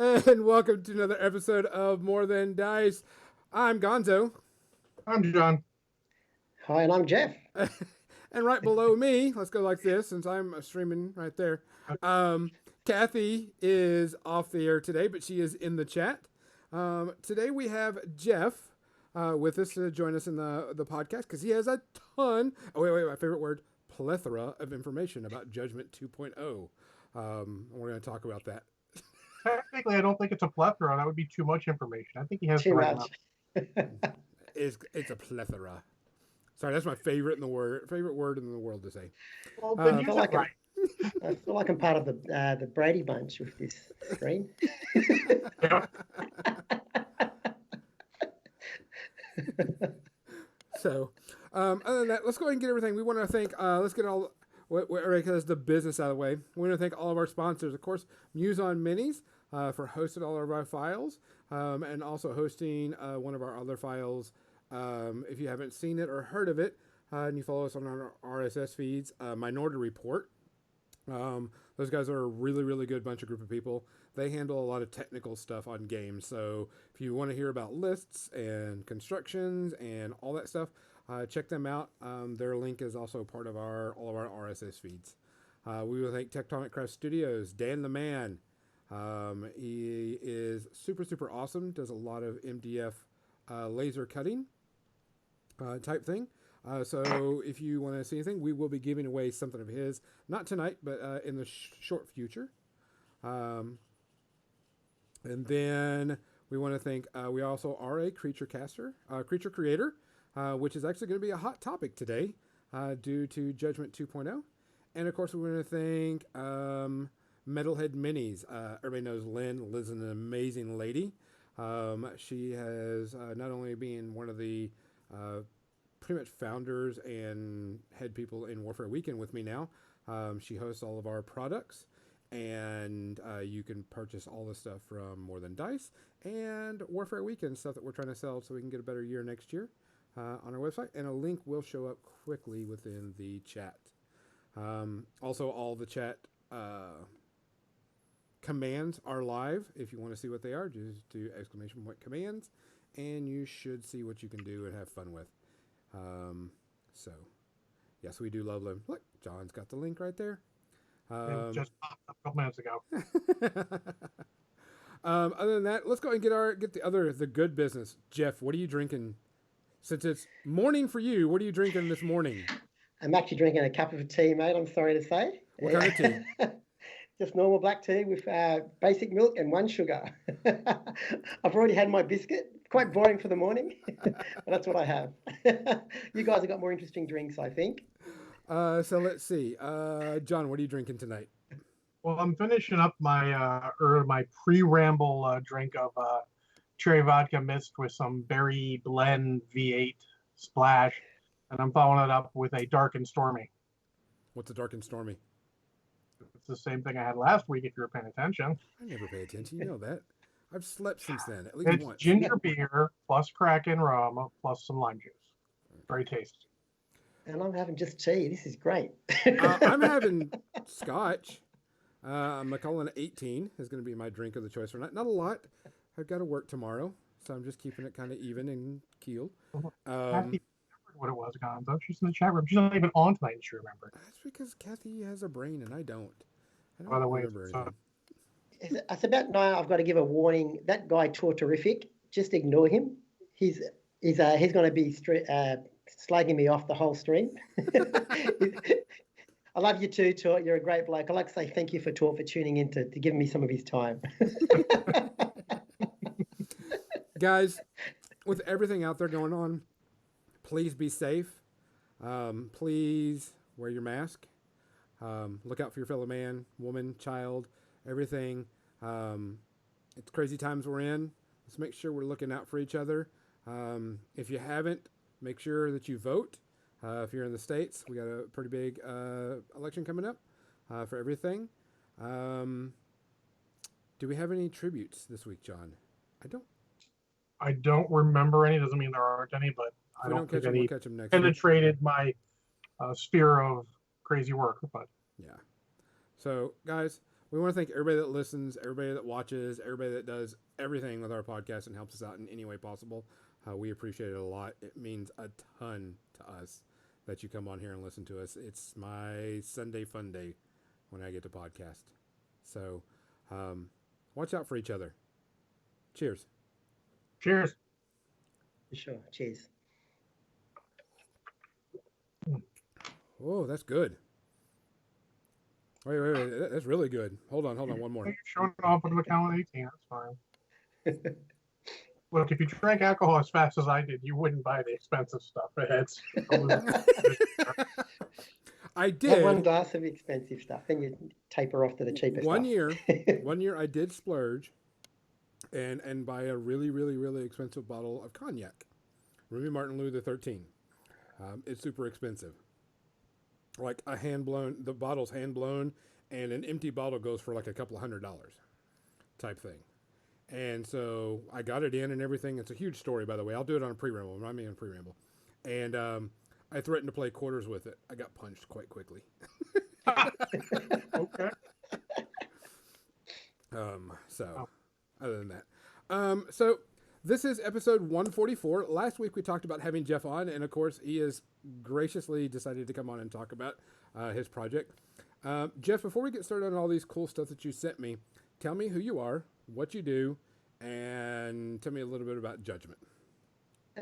And welcome to another episode of More Than Dice. I'm Gonzo. I'm John. Hi, and I'm Jeff. And right below me, let's go like this since I'm streaming right there. Kathy is off the air today, but she is in the chat. Today we have Jeff with us to join us in the podcast because he has a ton. Oh, wait, my favorite word, plethora of information about Judgment 2.0. We're going to talk about that. Technically, I don't think it's a plethora. That would be too much information. I think he has Too the right much. amount. It's a plethora. Sorry, that's my favorite word in the world to say. Well, then I use feel it like right. I feel like I'm part of the Brady Bunch with this screen. Yeah. So, other than that, let's go ahead and get everything. We want to thank, let's get all, because the business out of the way. We want to thank all of our sponsors. Of course, Muson Minis for hosting all of our files and also hosting one of our other files. If you haven't seen it or heard of it, and you follow us on our RSS feeds, Minority Report. Those guys are a really, really good group of people. They handle a lot of technical stuff on games. So if you want to hear about lists and constructions and all that stuff, check them out. Their link is also part of all of our RSS feeds. We will thank Tectonic Craft Studios, Dan the Man. He is super, super awesome. Does a lot of MDF laser cutting type thing. So if you want to see anything, we will be giving away something of his, not tonight, but in the short future. And then we want to thank, we also are a creature creator, which is actually going to be a hot topic today due to Judgment 2.0. And of course, we want to thank Metalhead Minis. Everybody knows Lynn. Liz's an amazing lady. She has not only been one of the pretty much founders and head people in Warfare Weekend with me now. She hosts all of our products, and you can purchase all the stuff from More Than Dice and Warfare Weekend stuff that we're trying to sell so we can get a better year next year on our website, and a link will show up quickly within the chat. Also, all the chat commands are live. If you want to see what they are, just do !commands, and you should see what you can do and have fun with. So, yes, we do love them. Look, John's got the link right there. It just popped up a couple minutes ago. Other than that, let's go and get the good business. Jeff, what are you drinking? Since it's morning for you, what are you drinking this morning? I'm actually drinking a cup of tea, mate. I'm sorry to say. What kind of tea? Just normal black tea with basic milk and 1 sugar. I've already had my biscuit. Quite boring for the morning, but that's what I have. You guys have got more interesting drinks, I think. So let's see. John, what are you drinking tonight? Well, I'm finishing up my pre-ramble drink of cherry vodka mixed with some berry blend V8 splash, and I'm following it up with a dark and stormy. What's a dark and stormy? It's the same thing I had last week, if you were paying attention. I never pay attention. You know that. I've slept since then, at least It's once. ginger beer plus Kraken rum plus some lime juice. Very tasty. And I'm having just tea. This is great. I'm having scotch. Macallan 18 is going to be my drink of the choice for night. Not a lot. I've got to work tomorrow, so I'm just keeping it kind of even and keeled. Kathy remembered what it was, Gonzo. She's in the chat room. She's not even on tonight, and she remembered. That's because Kathy has a brain and I don't. I don't By the way, remember anything. It's about now. I've got to give a warning. That guy Tortorific. Just ignore him. He's going to be slagging me off the whole stream. I love you too, Tort. You're a great bloke. I'd like to say thank you for Tort for tuning in to giving me some of his time. Guys, with everything out there going on, please be safe. Please wear your mask. Look out for your fellow man, woman, child, everything. It's crazy times we're in. Let's make sure we're looking out for each other. If you haven't, make sure that you vote. If you're in the States, we got a pretty big election coming up for everything. Do we have any tributes this week, John? I don't remember any. Doesn't mean there aren't any, but I don't think any we'll catch them next penetrated my sphere of crazy work. But yeah. So, guys, we want to thank everybody that listens, everybody that watches, everybody that does everything with our podcast and helps us out in any way possible. We appreciate it a lot. It means a ton to us that you come on here and listen to us. It's my Sunday fun day when I get to podcast. So watch out for each other. Cheers. Cheers. For sure. Cheers. Oh, that's good. Wait. That's really good. Hold on. One more. You're showing off with Macallan 18. That's fine. Look, if you drank alcohol as fast as I did, you wouldn't buy the expensive stuff. I did. Have one glass of expensive stuff, then you taper off to the cheaper one stuff. One year I did splurge and buy a really, really, really expensive bottle of cognac. Remy Martin Louis XIII. It's super expensive. Like the bottle's hand blown, and an empty bottle goes for like a couple of $100 type thing. And so I got it in and everything. It's a huge story, by the way. I'll do it on a pre-ramble. Remind me on a pre-ramble. And I threatened to play quarters with it. I got punched quite quickly. Okay. Other than that. So this is episode 144. Last week we talked about having Jeff on, and of course he has graciously decided to come on and talk about his project. Jeff, before we get started on all these cool stuff that you sent me, tell me who you are, what you do, and tell me a little bit about Judgement.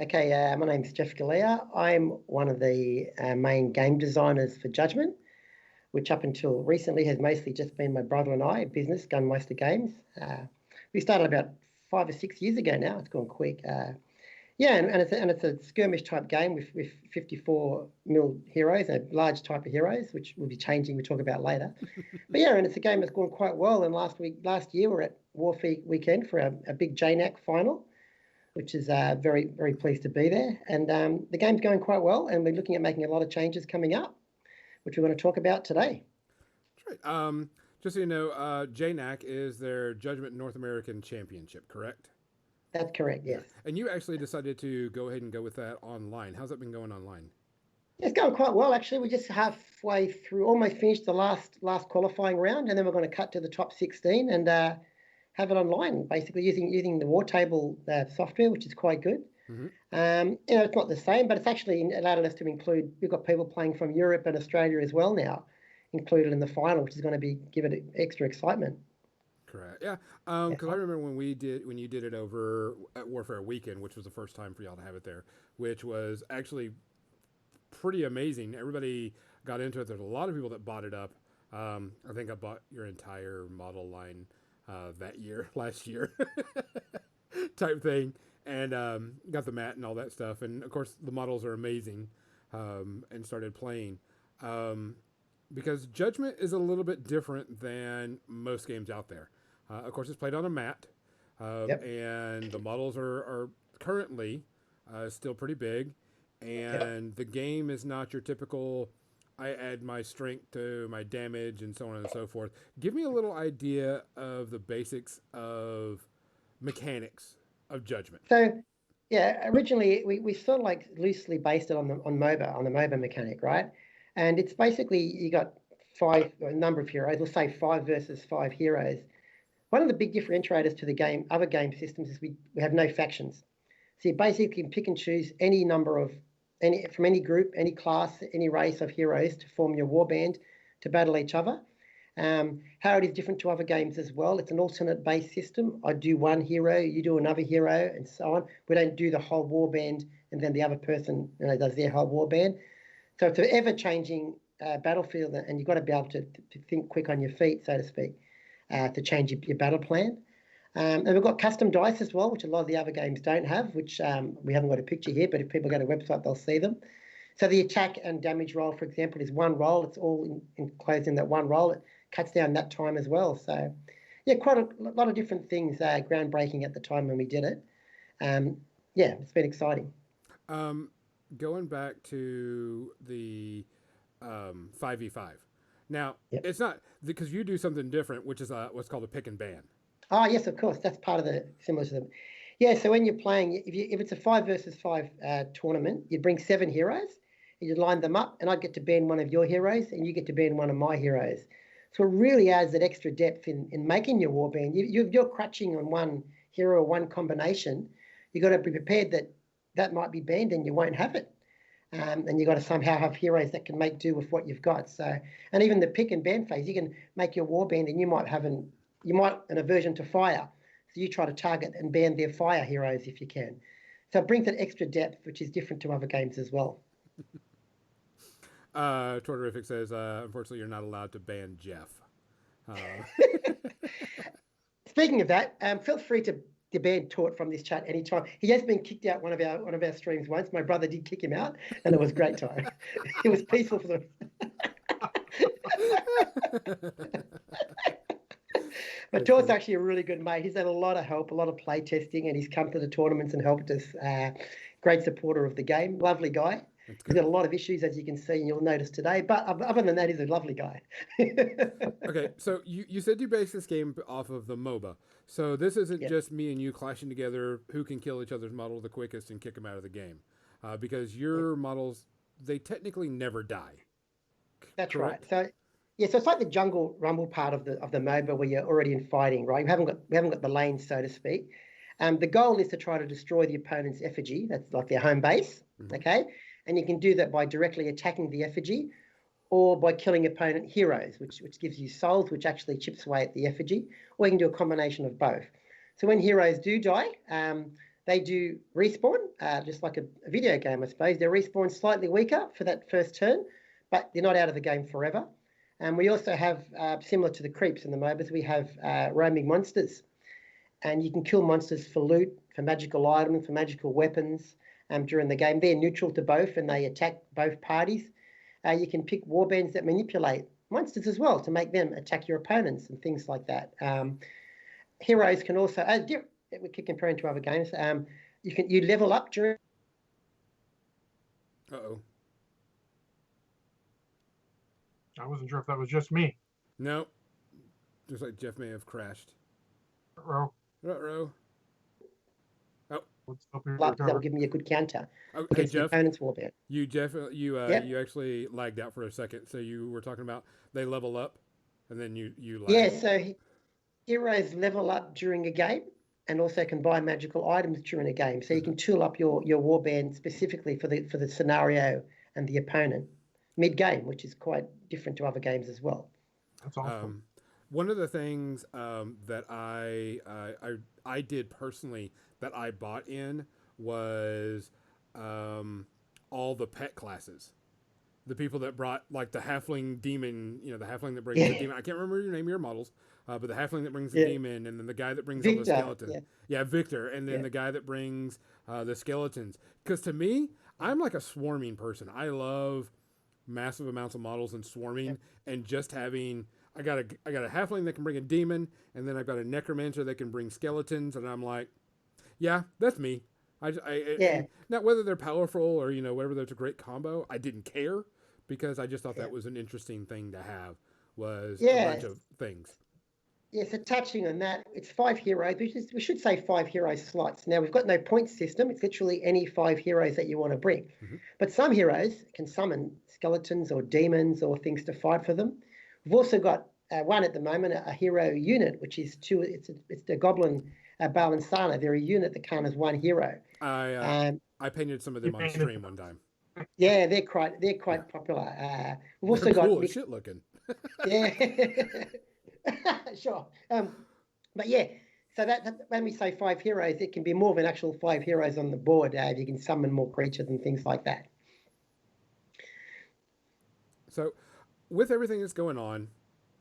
Okay, my name's Jeff Galea. I'm one of the main game designers for Judgement, which up until recently has mostly just been my brother and I, business, Gunmeister Games. We started about 5 or 6 years ago now. It's gone quick. And it's a skirmish type game with 54 mil heroes, a large type of heroes, which will be changing. We'll talk about later. But yeah, and it's a game that's gone quite well. And last year, we were at Warfare Weekend for a big JNAC final, which is very, very pleased to be there. And the game's going quite well, and we're looking at making a lot of changes coming up, which we're going to talk about today. That's right. Just so you know, JNAC is their Judgement North American Championship, correct? That's correct, yes. And you actually decided to go ahead and go with that online. How's that been going online? It's going quite well, actually. We're just halfway through, almost finished the last qualifying round, and then we're going to cut to the top 16 and have it online, basically using the War Table software, which is quite good. Mm-hmm. It's not the same, but it's actually allowed us to include, we've got people playing from Europe and Australia as well now, included in the final, which is going to give it extra excitement. Correct. Yeah. Because I remember when you did it over at Warfare Weekend, which was the first time for y'all to have it there, which was actually pretty amazing. Everybody got into it. There's a lot of people that bought it up. I think I bought your entire model line last year type thing, and got the mat and all that stuff. And of course the models are amazing, and started playing. Because Judgement is a little bit different than most games out there. Of course, it's played on a mat, and the models are currently still pretty big, and the game is not your typical, I add my strength to my damage and so on and so forth. Give me a little idea of the basics of mechanics of Judgement. So, yeah, originally we sort of like loosely based it on the MOBA mechanic, right? And it's basically you got a number of heroes. We'll say 5 versus 5 heroes. One of the big differentiators to other game systems is we have no factions. So you basically can pick and choose any number from any group, any class, any race of heroes to form your warband to battle each other. How it is different to other games as well. It's an alternate base system. I do one hero, you do another hero, and so on. We don't do the whole warband and then the other person does their whole warband. So it's an ever-changing battlefield, and you've got to be able to think quick on your feet, so to speak, to change your battle plan. And we've got custom dice as well, which a lot of the other games don't have, which we haven't got a picture here, but if people go to the website, they'll see them. So the attack and damage roll, for example, is one roll. It's all enclosed in that one roll. It cuts down that time as well. So, yeah, quite a lot of different things, groundbreaking at the time when we did it. It's been exciting. Going back to the 5v5. Now, It's not, because you do something different, which is what's called a pick and ban. Oh, yes, of course. That's part of the similar to them. Yeah, so when you're playing, if it's a 5 versus 5 tournament, you'd bring 7 heroes, and you'd line them up, and I'd get to ban one of your heroes, and you get to ban one of my heroes. So it really adds that extra depth in making your warband. You're crutching on one hero or one combination. You've got to be prepared that that might be banned and you won't have it. And you've got to somehow have heroes that can make do with what you've got. So, and even the pick and ban phase, you can make your warband and you might have an aversion to fire. So you try to target and ban their fire heroes if you can. So it brings that extra depth, which is different to other games as well. Tortorific says, unfortunately, you're not allowed to ban Jeff. Speaking of that, feel free to ban Tort from this chat anytime. He has been kicked out one of our streams once. My brother did kick him out, and it was a great time. It was peaceful for them. But Tort's actually a really good mate. He's had a lot of help, a lot of play testing, and he's come to the tournaments and helped us. Great supporter of the game. Lovely guy. He's got a lot of issues, as you can see, and you'll notice today. But other than that, he's a lovely guy. Okay, so you said you base this game off of the MOBA. So this isn't just me and you clashing together who can kill each other's model the quickest and kick them out of the game. Because your models, they technically never die. That's correct? Right. So so it's like the jungle rumble part of the MOBA where you're already in fighting, right? We haven't got the lanes, so to speak. The goal is to try to destroy the opponent's effigy. That's like their home base. Mm-hmm. Okay. And you can do that by directly attacking the effigy or by killing opponent heroes, which gives you souls, which actually chips away at the effigy, or you can do a combination of both. So when heroes do die, they do respawn, just like a video game, I suppose. They respawn slightly weaker for that first turn, but they're not out of the game forever. And we also have, similar to the creeps in the MOBAs, we have roaming monsters. And you can kill monsters for loot, for magical items, for magical weapons, during the game. They're neutral to both and they attack both parties. You can pick warbands that manipulate monsters as well to make them attack your opponents and things like that. Heroes can also, we keep comparing to other games, you level up during. Uh-oh. I wasn't sure if that was just me. No. Just like Jeff may have crashed. Uh-oh. Uh-oh. That'll give me a good counter. Okay, Jeff. Opponent's warband. You actually lagged out for a second. So you were talking about they level up, and then you lagged. Yeah. So heroes level up during a game, and also can buy magical items during a game. So you can tool up your warband specifically for the scenario and the opponent mid game, which is quite different to other games as well. That's awesome. One of the things that I did personally that I bought in was all the pet classes. The people that brought like the halfling demon, the halfling that brings the demon. I can't remember your name of your models, but the halfling that brings the demon, and then the guy that brings all the skeletons. Yeah, Victor, and then the guy that brings the skeletons. Because to me, I'm like a swarming person. I love massive amounts of models and swarming, and just having. I got a halfling that can bring a demon, and then I've got a necromancer that can bring skeletons, and I'm like, yeah, that's me. Not whether they're powerful or whatever. There's a great combo. I didn't care because I just thought that was an interesting thing to have. Was a bunch of things. Yeah, so touching on that, it's 5 heroes. We should say 5 hero slots. Now we've got no point system. It's literally any 5 heroes that you want to bring. Mm-hmm. But some heroes can summon skeletons or demons or things to fight for them. We've also got one at the moment, a hero unit, which is 2. It's the Goblin Balansana. They're a unit that comes as 1 hero. I painted some of them on stream one time. Yeah, they're quite popular. We've also got cool as shit looking. Yeah, sure. But yeah, so that when we say 5 heroes, it can be more than actual 5 heroes on the board. You can summon more creatures and things like that. So, with everything that's going on,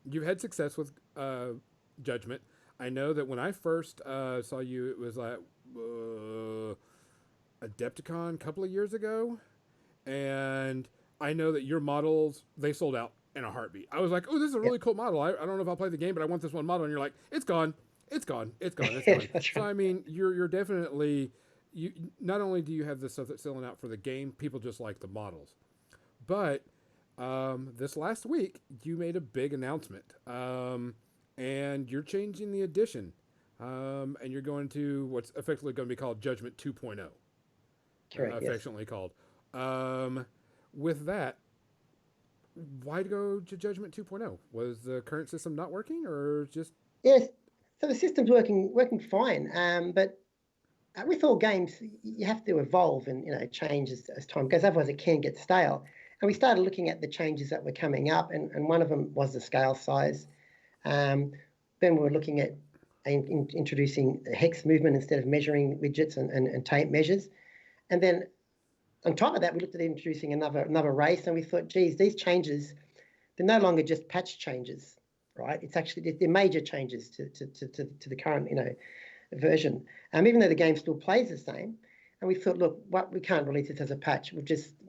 you've had success with Judgment. I know that when I first saw you, it was like Adepticon a couple of years ago, and I know that your models, they sold out in a heartbeat. I was like, oh, this is a really cool model. I don't know if I'll play the game, but I want this one model. And you're like, it's gone. So I mean, you're definitely, not only do you have this stuff that's selling out for the game, people just like the models, but this last week you made a big announcement, and you're changing the edition, and you're going to what's effectively going to be called Judgment 2.0. Correct, affectionately called. With that, why go to Judgment 2.0? Was the current system not working, or just Yes, so the system's working fine, but with all games, you have to evolve and change as time goes. Otherwise, it can get stale. And we started looking at the changes that were coming up, and one of them was the scale size. Um, then we were looking at introducing hex movement instead of measuring widgets and tape measures. And then on top of that, we looked at introducing another race, and we thought, geez, these changes, they're no longer just patch changes, right? It's actually they're major changes to the current version. Even though the game still plays the same, and we thought, look, we can't release this as a patch.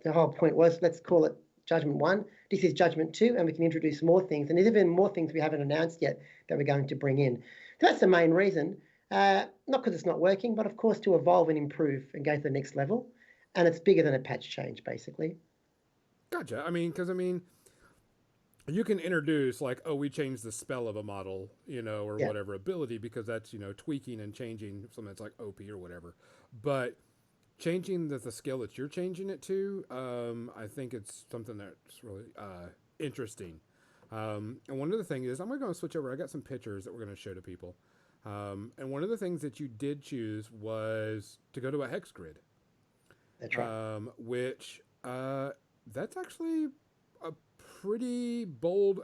The whole point was, let's call it Judgment 1. This is Judgment 2, and we can introduce more things. And there's even more things we haven't announced yet that we're going to bring in. So that's the main reason. Not because it's not working, but of course to evolve and improve and go to the next level. And it's bigger than a patch change, basically. gotcha? Because you can introduce like, oh, we changed the spell of a model, or Yeah. whatever ability, because that's tweaking and changing something that's like OP or whatever. But changing the skill that you're changing it to, I think it's something that's really interesting. And one of the things is, I'm going to switch over. I got some pictures that we're going to show to people. And one of the things that you did choose was to go to a hex grid. That's right. Which that's actually a pretty bold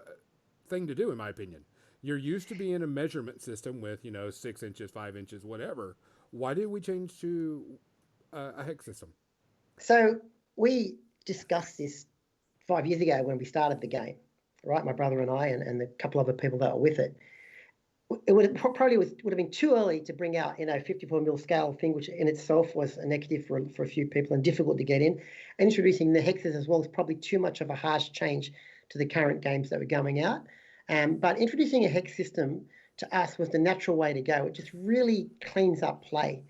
thing to do, in my opinion. You're used to being a measurement system with 6 inches, 5 inches, whatever. Why did we change to a hex system? So we discussed this 5 years ago when we started the game, right? My brother and I and a couple other people that were with it. It would have been too early to bring out 54 mil scale thing, which in itself was a negative for a few people and difficult to get in. And introducing the hexes as well is probably too much of a harsh change to the current games that were going out. But introducing a hex system to us was the natural way to go. It just really cleans up play.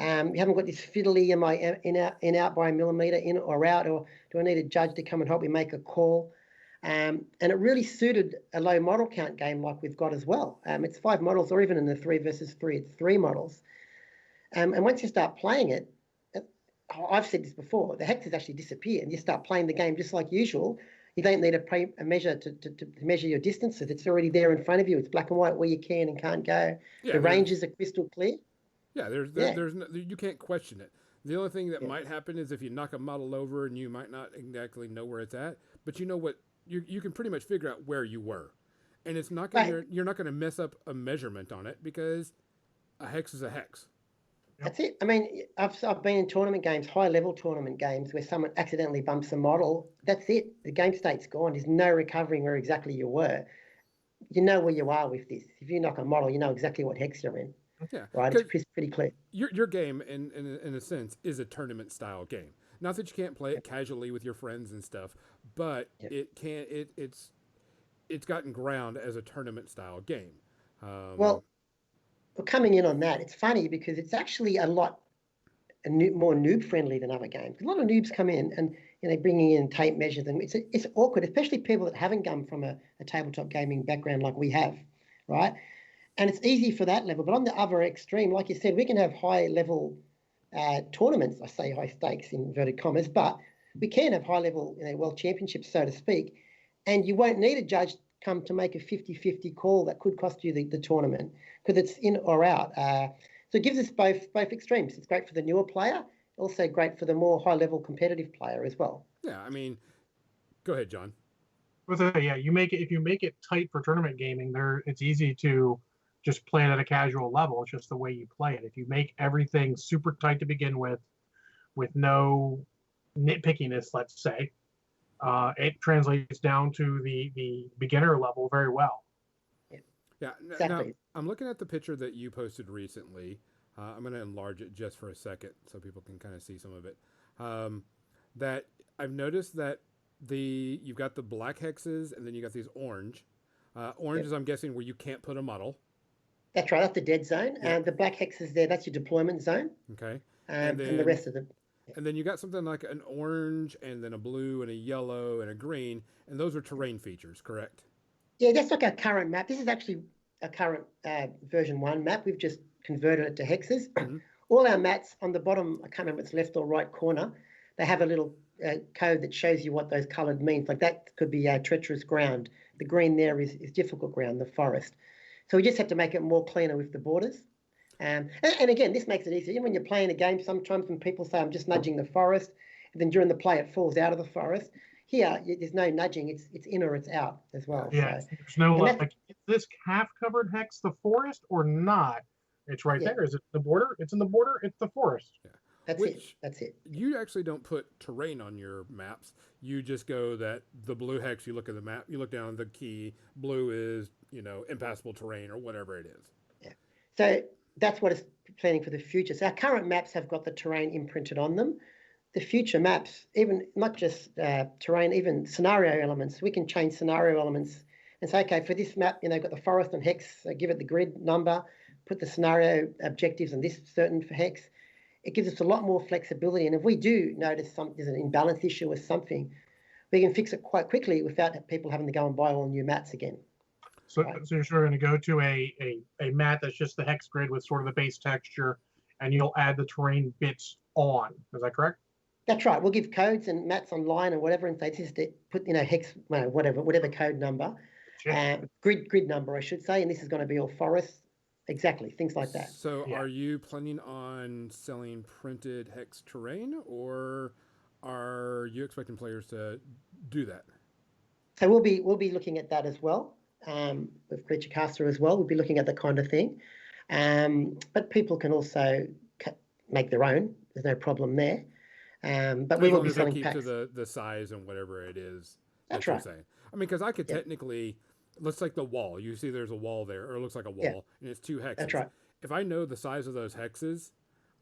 You haven't got this fiddly, am I in out by a millimeter, in or out, or do I need a judge to come and help me make a call? And it really suited a low model count game like we've got as well. It's 5 models, or even in the 3 versus 3, it's 3 models. And once you start playing it, I've said this before, the hexes actually disappear and you start playing the game just like usual. You don't need a measure to measure your distances. It's already there in front of you. It's black and white where you can and can't go. Yeah, the ranges are crystal clear. Yeah, there's no, you can't question it. The only thing that might happen is if you knock a model over and you might not exactly know where it's at, but you know what, you can pretty much figure out where you were, and it's not going you're not going to mess up a measurement on it because a hex is a hex. That's it. I mean, I've been in tournament games, high level tournament games, where someone accidentally bumps a model. That's it. The game state's gone. There's no recovering where exactly you were. You know where you are with this. If you knock a model, you know exactly what hex you're in. Yeah, right. It's pretty clear. Your game, in a sense, is a tournament style game. Not that you can't play it casually with your friends and stuff, but it's gotten ground as a tournament style game. Well, coming in on that, it's funny because it's actually a lot more noob friendly than other games. A lot of noobs come in and bringing in tape measures, and it's awkward, especially people that haven't come from a tabletop gaming background like we have, right? And it's easy for that level. But on the other extreme, like you said, we can have high level tournaments. I say high stakes in inverted commas, but we can have high level world championships, so to speak. And you won't need a judge come to make a 50-50 call that could cost you the tournament because it's in or out. So it gives us both extremes. It's great for the newer player, also great for the more high level competitive player as well. Yeah, I mean, go ahead, John. If you make it tight for tournament gaming, it's easy to just play it at a casual level. It's just the way you play it. If you make everything super tight to begin with no nitpickiness, let's say, it translates down to the beginner level very well. Yeah. Exactly. Now, I'm looking at the picture that you posted recently. I'm going to enlarge it just for a second so people can kind of see some of it. That I've noticed that you've got the black hexes and then you got these orange. Orange is, I'm guessing, where you can't put a model. That's right. That's the dead zone. And the black hex is there. That's your deployment zone. Okay. And the rest of them. And then you got something like an orange and then a blue and a yellow and a green. And those are terrain features, correct? Yeah, that's like our current map. This is actually a current version 1 map. We've just converted it to hexes. Mm-hmm. All our mats on the bottom, I can't remember if it's left or right corner, they have a little code that shows you what those coloured means. Like that could be treacherous ground. The green there is difficult ground, the forest. So we just have to make it more cleaner with the borders. And again, this makes it easier. Even when you're playing a game, sometimes when people say, I'm just nudging the forest, and then during the play it falls out of the forest. Here, there's no nudging. It's in or it's out as well. Yeah, So, there's no and like, is this half-covered hex the forest or not? It's right Yeah. there. Is it the border? It's in the border. It's the forest. Yeah. that's Which it. That's it. you actually don't put terrain on your maps. You just go that the blue hex, you look at the map, you look down the key, blue is, impassable terrain or whatever it is. Yeah. So that's what it's planning for the future. So our current maps have got the terrain imprinted on them. The future maps, even not just terrain, even scenario elements, we can change scenario elements and say, okay, for this map, got the forest and hex, give it the grid number, put the scenario objectives and this certain for hex. It gives us a lot more flexibility. And if we do notice there's an imbalance issue or something, we can fix it quite quickly without people having to go and buy all new maps again. So, Right. so you're sort of going to go to a mat that's just the hex grid with sort of the base texture, and you'll add the terrain bits on. Is that correct? That's right. We'll give codes and maps online or whatever, and say this is to put hex, whatever code number, grid number, I should say, and this is going to be all forest. Exactly, things like that. So Yeah. are you planning on selling printed hex terrain, or are you expecting players to do that? So we'll be looking at that as well. With Creature Caster as well, we'll be looking at that kind of thing. But people can also make their own. There's no problem there. But we will be selling keep packs. to the size and whatever it is. That's you're right. saying. I mean, because I could technically, let's take the wall. You see, there's a wall there, or it looks like a wall, and it's 2 hexes. That's right. If I know the size of those hexes,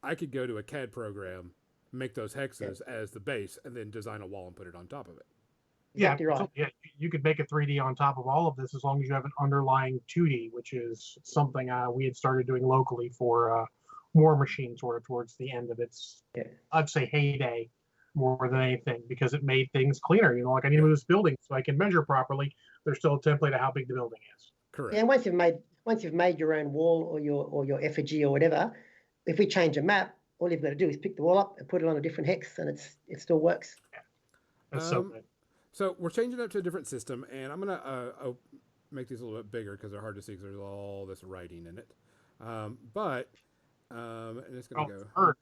I could go to a CAD program, make those hexes as the base, and then design a wall and put it on top of it. Exactly right. So, yeah, you could make a 3D on top of all of this as long as you have an underlying 2D, which is something we had started doing locally for War Machine sort of towards the end of its, I'd say, heyday more than anything, because it made things cleaner. Like I need to move this building so I can measure properly. There's still a template of how big the building is. Correct. Yeah, and once you've made your own wall or your effigy or whatever, if we change a map, all you've got to do is pick the wall up and put it on a different hex, and it still works. Yeah. That's so good. So we're changing it to a different system, and I'm gonna make these a little bit bigger because they're hard to see because there's all this writing in it. And it's gonna go. Earth.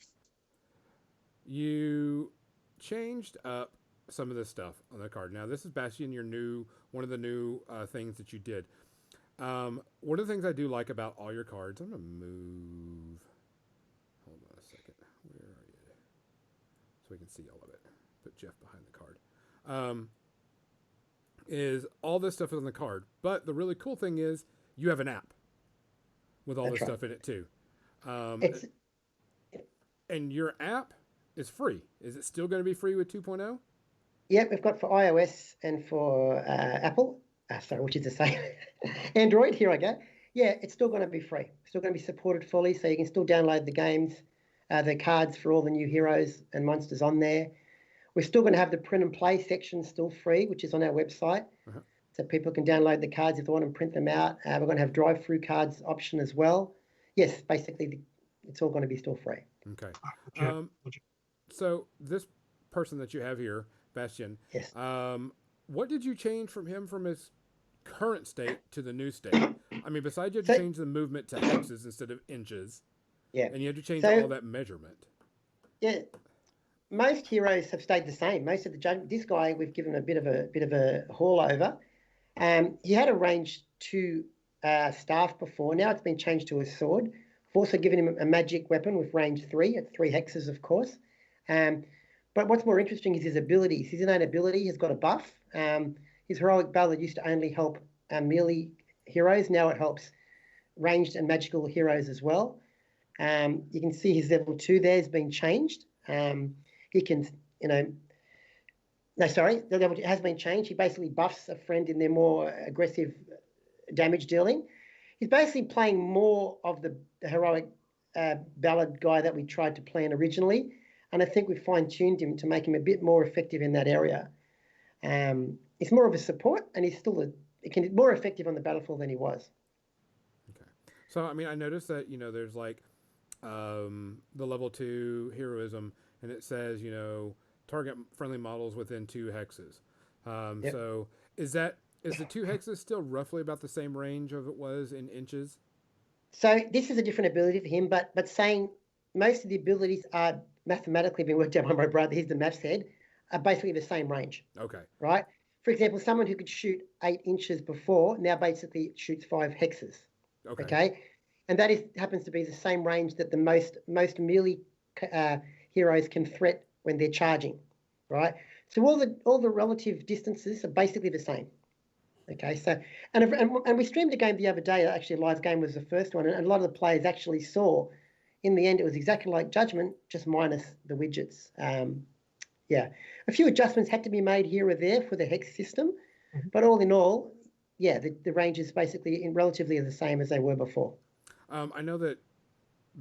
You changed up some of this stuff on the card. Now this is Bastion, one of the new things that you did. One of the things I do like about all your cards, I'm gonna move. Hold on a second. Where are you? So we can see all of it. Put Jeff behind the card. Is all this stuff is on the card, but the really cool thing is you have an app with all this stuff in it too. And your app is free. Is it still going to be free with 2.0? Yeah, we've got for iOS and for Apple. Sorry, which is the same. Android, here I go. Yeah, it's still going to be free. Still going to be supported fully, so you can still download the games, the cards for all the new heroes and monsters on there. We're still going to have the print and play section still free, which is on our website. So people can download the cards if they want and print them out. We're going to have drive-through cards option as well. Yes, basically, it's all going to be still free. Okay. So this person that you have here, Bastion, yes. What did you change from him from his current state to the new state? I mean, besides you had to change the movement to hexes instead of inches. Yeah. And you had to change all that measurement. Yeah. Most heroes have stayed the same. Most of the Judgement. This guy, we've given a bit of a haul over. He had a range 2 staff before. Now it's been changed to a sword. We've also given him a magic weapon with range 3 at 3 hexes, of course. But what's more interesting is his abilities. His innate ability has got a buff. His heroic ballad used to only help melee heroes. Now it helps ranged and magical heroes as well. You can see his level 2 there has been changed. He can, the level has been changed. He basically buffs a friend in their more aggressive damage dealing. He's basically playing more of the heroic ballad guy that we tried to plan originally. And I think we fine-tuned him to make him a bit more effective in that area. He's more of a support, and he's still more effective on the battlefield than he was. Okay. So, I mean, I noticed that, there's like the level 2 heroism, and it says, target friendly models within 2 hexes. Yep. So is the 2 hexes still roughly about the same range of it was in inches? So this is a different ability for him, but saying most of the abilities are mathematically being worked out by my brother. He's the maths head. Are basically the same range, Okay. right? For example, someone who could shoot 8 inches before now basically shoots 5 hexes. Okay. Okay, and that happens to be the same range that the most melee heroes can threat when they're charging, right? So all the relative distances are basically the same. Okay, so and we streamed a game the other day. Actually, a live game was the first one, and a lot of the players actually saw. In the end, it was exactly like Judgment, just minus the widgets. Yeah, a few adjustments had to be made here or there for the hex system, but all in all, yeah, the range is basically relatively the same as they were before. I know that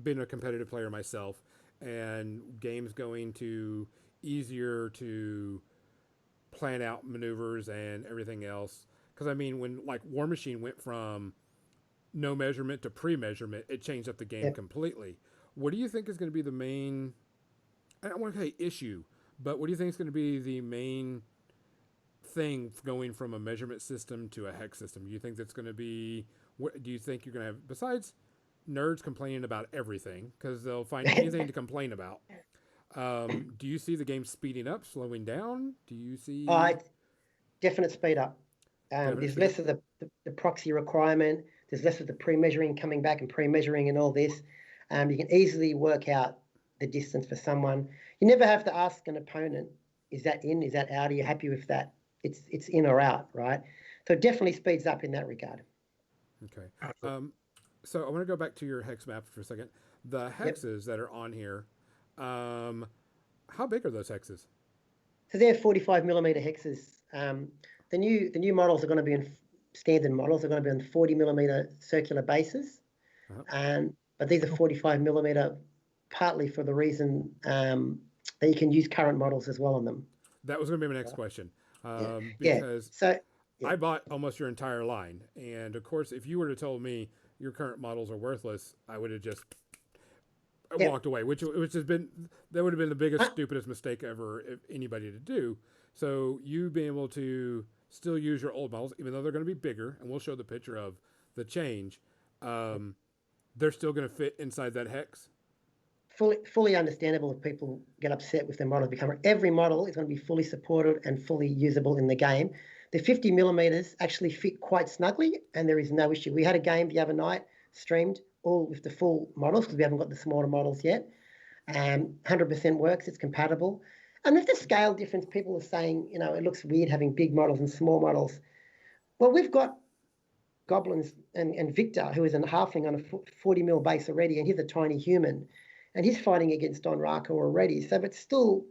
being a competitive player myself, and games going to easier to plan out maneuvers and everything else. Because I mean, when like War Machine went from no measurement to pre-measurement, it changed up the game Yeah. completely. What do you think is going to be the main? I don't want to say issue, but what do you think is going to be the main thing going from a measurement system to a hex system? Do you think that's going to be? What do you think you're going to have besides nerds complaining about everything because they'll find anything to complain about? Do you see the game speeding up, slowing down? Do you see Definite speed up. definite There's speed up? less of the proxy requirement. There's less of the pre-measuring coming back and pre-measuring and all this. You can easily work out the distance for someone. You never have to ask an opponent, is that in, is that out? Are you happy with that? It's in or out, right? So it definitely speeds up in that regard. Okay. Absolutely. So I want to go back to your hex map for a second. The Yep. hexes that are on here, how big are those hexes? So they're 45 millimeter hexes. The new models are going to be in standard models. Are going to be on 40 millimeter circular bases, Uh-huh. but these are 45 millimeter, partly for the reason that you can use current models as well on them. That was going to be my next Right? question, Yeah, yeah. because So yeah, I bought almost your entire line, and of course, if you were to tell me your current models are worthless, I would have just yeah. walked away, which has been that would have been the biggest Uh, stupidest mistake ever if anybody to do. So you being able to still use your old models, even though they're going to be bigger, and we'll show the picture of the change. Um, they're still going to fit inside that hex. fully understandable if people get upset with their model become. Every model is going to be fully supported and fully usable in the game. The 50 millimeters actually fit quite snugly, and there is no issue. We had a game the other night streamed all with the full models because we haven't got the smaller models yet. 100% works. It's compatible. And with the scale difference, people are saying, it looks weird having big models and small models. Well, we've got Goblins and Victor, who is a halfling on a 40 mil base already, and he's a tiny human, and he's fighting against Don Rako already. So, but still,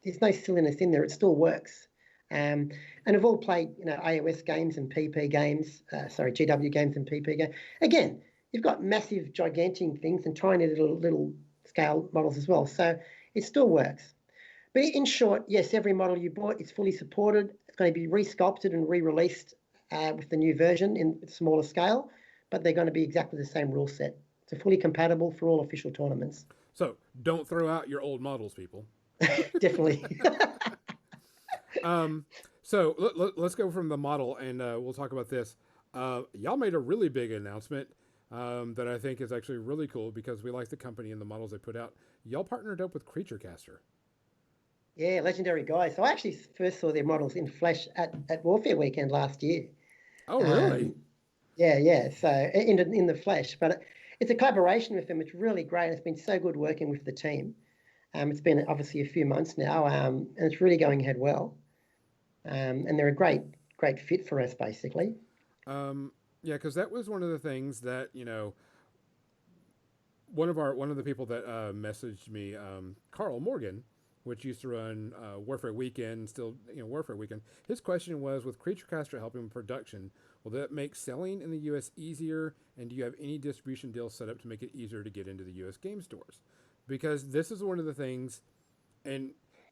there's no silliness in there. It still works. And we've all played, iOS games and PP games. GW games and PP games. Again, you've got massive, gigantic things and tiny little scale models as well. So it still works. But in short, yes, every model you bought is fully supported. It's going to be re-sculpted and re-released with the new version in smaller scale, but they're going to be exactly the same rule set. So fully compatible for all official tournaments. So don't throw out your old models, people. Definitely. So let's go from the model, and we'll talk about this. Y'all made a really big announcement that I think is actually really cool because we like the company and the models they put out. Y'all partnered up with Creature Caster. Yeah, legendary guys. So I actually first saw their models in flesh at Warfare Weekend last year. Oh, really? Yeah. So in the flesh, but it's a collaboration with them. It's really great. It's been so good working with the team. It's been obviously a few months now, and it's really going ahead well. And they're a great fit for us, basically. Yeah, because that was one of the things that one of the people that messaged me, Carl Morgan, which used to run Warfare Weekend, still Warfare Weekend. His question was, with Creature Caster helping with production, will that make selling in the U.S. easier? And do you have any distribution deals set up to make it easier to get into the U.S. game stores? Because this is one of the things, and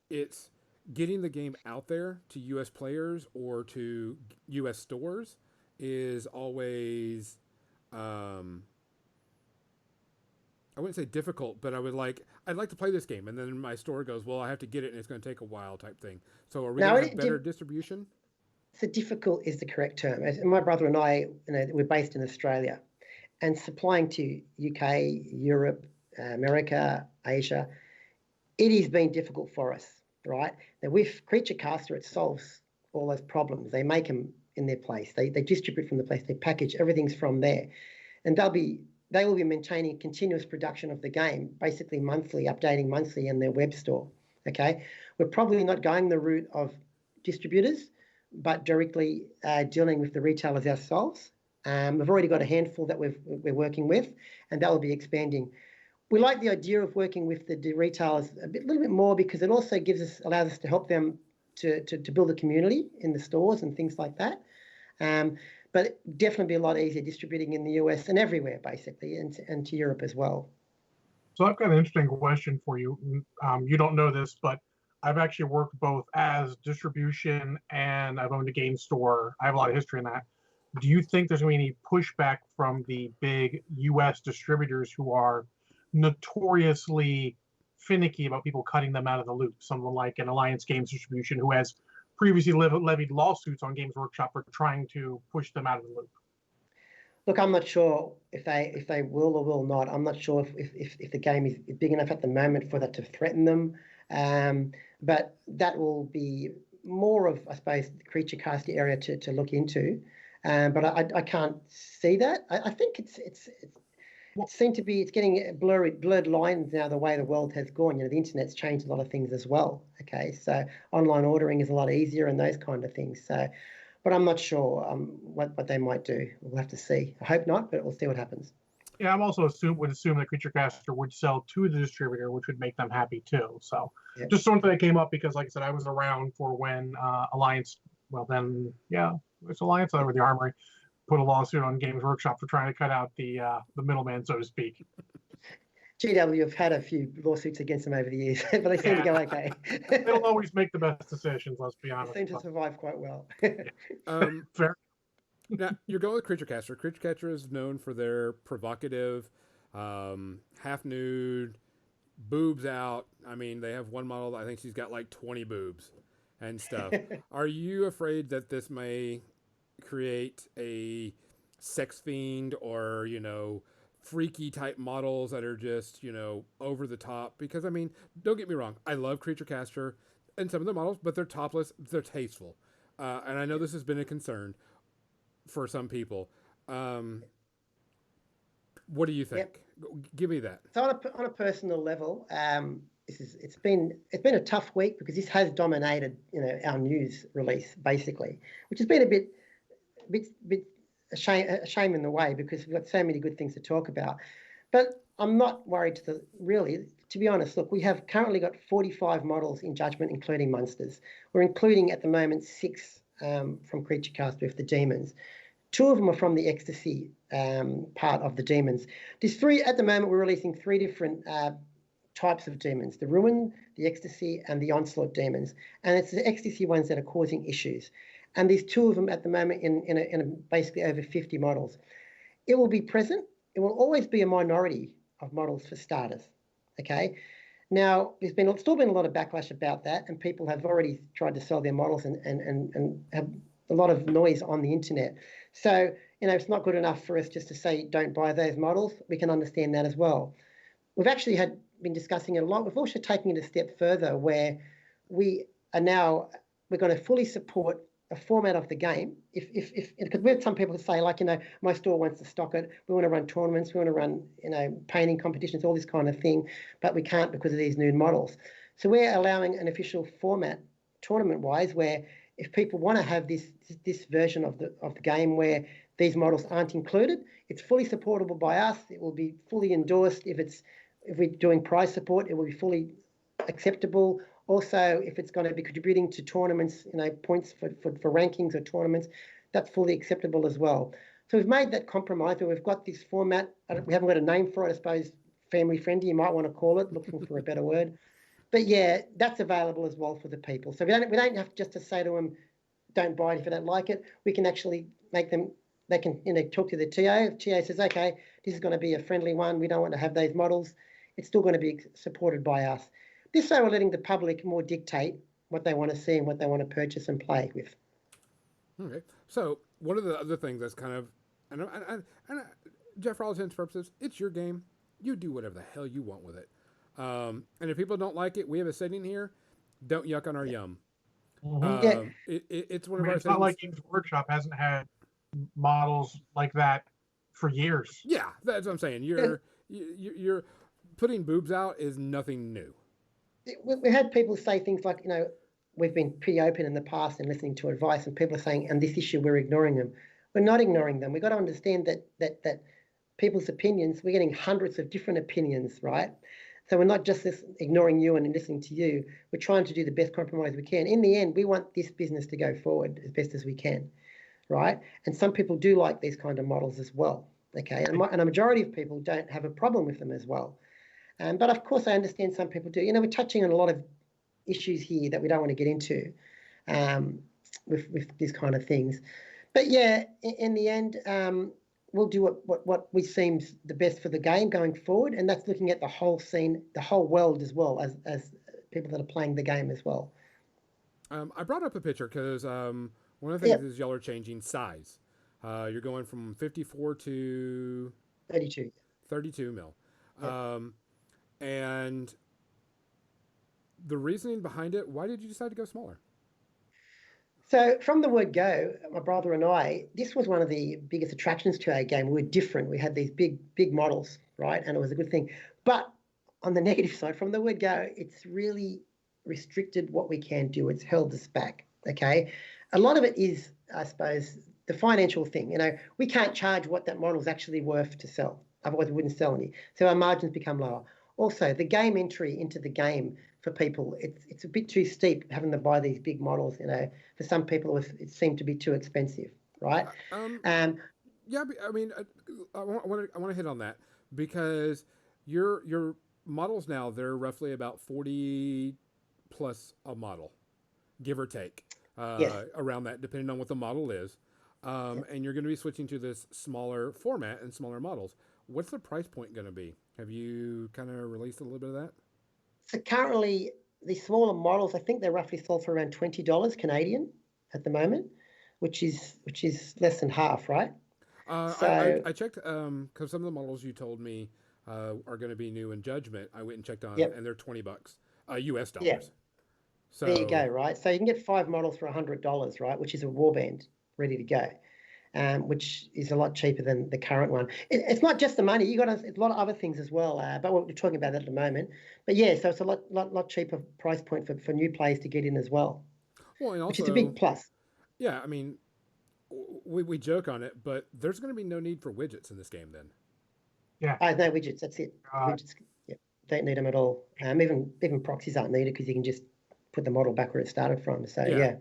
it's getting the game out there to U.S. players or to U.S. stores is always I wouldn't say difficult, but I'd like to play this game, and then my store goes, well, I have to get it, and it's going to take a while, type thing. So are we Now, going to have better distribution? so difficult is the correct term. My brother and I, we're based in Australia, and supplying to UK, Europe, America, Asia, it has been difficult for us, right? Now with Creature Caster, it solves all those problems. They make them in their place. They distribute from the place. They package everything's from there, and they will be maintaining continuous production of the game, basically monthly, updating monthly in their web store. Okay, we're probably not going the route of distributors, but directly dealing with the retailers ourselves. We've already got a handful that we're working with, and that will be expanding. We like the idea of working with the retailers a little bit more because it also allows us to help them to build a community in the stores and things like that. But definitely be a lot easier distributing in the US and everywhere, basically, and to Europe as well. So I've got an interesting question for you. You don't know this, but I've actually worked both as distribution and I've owned a game store. I have a lot of history in that. Do you think there's going to be any pushback from the big US distributors who are notoriously finicky about people cutting them out of the loop? Someone like an Alliance Games Distribution who has previously levied lawsuits on Games Workshop for trying to push them out of the loop. Look, I'm not sure if they will or will not. I'm not sure if the game is big enough at the moment for that to threaten them. But that will be more of, I suppose, the Creature Caster area to look into. But I can't see that. I think it's getting blurred lines now the way the world has gone. The internet's changed a lot of things as well. Okay, so online ordering is a lot easier and those kind of things. So, but I'm not sure what they might do. We'll have to see. I hope not, but we'll see what happens. Yeah, I'm also would assume that Creature Caster would sell to the distributor, which would make them happy too. So Yep. Just something that came up because, like I said, I was around for when Alliance, it's Alliance over the Armory, put a lawsuit on Games Workshop for trying to cut out the middleman, so to speak. GW have had a few lawsuits against them over the years, but they seem to go okay. They don't always make the best decisions, let's be They honest. seem to survive quite well. Fair. Now you're going with Creature Caster. Creature Caster is known for their provocative, half nude, boobs out. I mean, they have one model that I think she's got like 20 boobs and stuff. Are you afraid that this may create a sex fiend or freaky type models that are just over the top? Because I mean, don't get me wrong, I love Creature Caster and some of the models, but they're topless, they're tasteful, and I know this has been a concern for some people. What do you think? Yep. Give me that. So on a personal level, it's been a tough week because this has dominated our news release basically, which has been a bit a shame in the way because we've got so many good things to talk about. But I'm not worried to be honest. Look, we have currently got 45 models in Judgement, including monsters. We're including at the moment 6 from Creature Caster with the demons. 2 of them are from the ecstasy part of the demons. There's 3 at the moment. We're releasing 3 different types of demons: the ruin, the ecstasy, and the onslaught demons. And it's the ecstasy ones that are causing issues. And there's 2 of them at the moment in basically over 50 models. It will be present. It will always be a minority of models for starters. Okay. Now, there's still been a lot of backlash about that, and people have already tried to sell their models and have a lot of noise on the internet. So, it's not good enough for us just to say, don't buy those models. We can understand that as well. We've actually been discussing it a lot. We've also taken it a step further where we're going to fully support a format of the game. Because we have some people who say, my store wants to stock it. We want to run tournaments. We want to run, painting competitions, all this kind of thing, but we can't because of these new models. So we're allowing an official format, tournament-wise, where if people want to have this version of the game where these models aren't included, it's fully supportable by us. It will be fully endorsed. If we're doing prize support, it will be fully acceptable. Also, if it's going to be contributing to tournaments, points for rankings or tournaments, that's fully acceptable as well. So we've made that compromise where we've got this format. We haven't got a name for it, I suppose, family friendly, you might want to call it, looking for a better word. But yeah, that's available as well for the people. So we don't have just to say to them, don't buy it if you don't like it. We can actually make them they can, talk to the TA. If TA says, okay, this is going to be a friendly one, we don't want to have those models, it's still going to be supported by us. This way we're letting the public more dictate what they want to see and what they want to purchase and play with. Okay. So one of the other things that's kind of, and Jeff, for all intents and purposes, it's your game. You do whatever the hell you want with it. And if people don't like it, we have a setting here. Don't yuck on our yum. Yeah. It's one I of mean, our it's not things. like Games Workshop hasn't had models like that for years. Yeah, that's what I'm saying. You're putting boobs out is nothing new. We had people say things like, we've been pretty open in the past and listening to advice, and people are saying, and this issue, we're ignoring them. We're not ignoring them. We've got to understand that people's opinions, we're getting hundreds of different opinions, right? So we're not just ignoring you and listening to you. We're trying to do the best compromise we can. In the end, we want this business to go forward as best as we can, right? And some people do like these kind of models as well, okay? And a majority of people don't have a problem with them as well. But of course, I understand some people do. We're touching on a lot of issues here that we don't want to get into with these kind of things. But yeah, in the end, we'll do what we seems the best for the game going forward, and that's looking at the whole scene, the whole world as well as people that are playing the game as well. I brought up a picture because one of the things is y'all are changing size. You're going from 54 to 32. 32 mil. Yep. And the reasoning behind it, why did you decide to go smaller? So from the word go, my brother and I, this was one of the biggest attractions to our game. We were different. We had these big models, right? And it was a good thing. But on the negative side, from the word go, it's really restricted what we can do. It's held us back, okay? A lot of it is, I suppose, the financial thing. We can't charge what that model is actually worth to sell. Otherwise, we wouldn't sell any. So our margins become lower. Also, the game entry into the game for people, it's a bit too steep having to buy these big models. For some people, it seemed to be too expensive, right? Yeah, I mean, I want to hit on that because your models now, they're roughly about 40 plus a model, give or take, Yes. around that, depending on what the model is. And you're going to be switching to this smaller format and smaller models. What's the price point going to be? Have you kind of released a little bit of that? So currently, the smaller models, I think they're roughly sold for around $20 Canadian at the moment, which is less than half, right? I checked because some of the models you told me are going to be new in Judgment. I went and checked on, and they're $20, US dollars. Yeah. So there you go, right? So you can get 5 models for $100, right? Which is a warband ready to go. Which is a lot cheaper than the current one. It's not just the money; you got a lot of other things as well. But we're talking about that at the moment. But yeah, so it's a lot cheaper price point for new players to get in as well. Well, and also, which is a big plus. Yeah, I mean, we joke on it, but there's going to be no need for widgets in this game then. Yeah. No widgets. That's it. Widgets. Yeah, don't need them at all. Even proxies aren't needed because you can just put the model back where it started from. So yeah.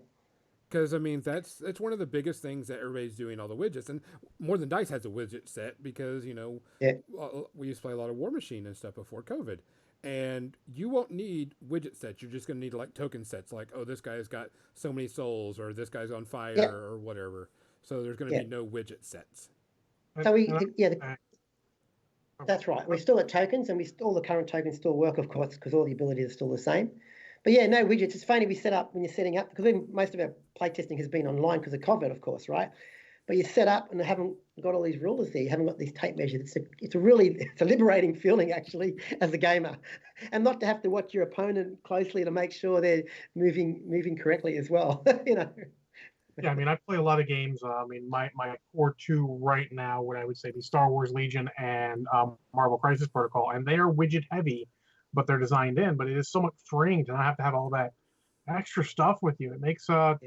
Because I mean that's one of the biggest things that everybody's doing, all the widgets, and More Than Dice has a widget set because we used to play a lot of War Machine and stuff before COVID, and you won't need widget sets. You're just going to need like token sets, like this guy's got so many souls, or this guy's on fire, or whatever. So there's going to be no widget sets. So that's right. We're still at tokens, and all the current tokens still work, of course, because all the abilities are still the same. But yeah, no widgets. It's funny we set up when you're setting up, because most of our playtesting has been online because of COVID, of course, right? But you set up and haven't got all these rulers there. You haven't got these tape measures. It's a liberating feeling actually as a gamer, and not to have to watch your opponent closely to make sure they're moving correctly as well. Yeah, I mean, I play a lot of games. I mean, my core two right now would I would say be Star Wars Legion and Marvel Crisis Protocol, and they are widget heavy, but they're designed in. But it is so much freeing to not have to have all that extra stuff with you. It makes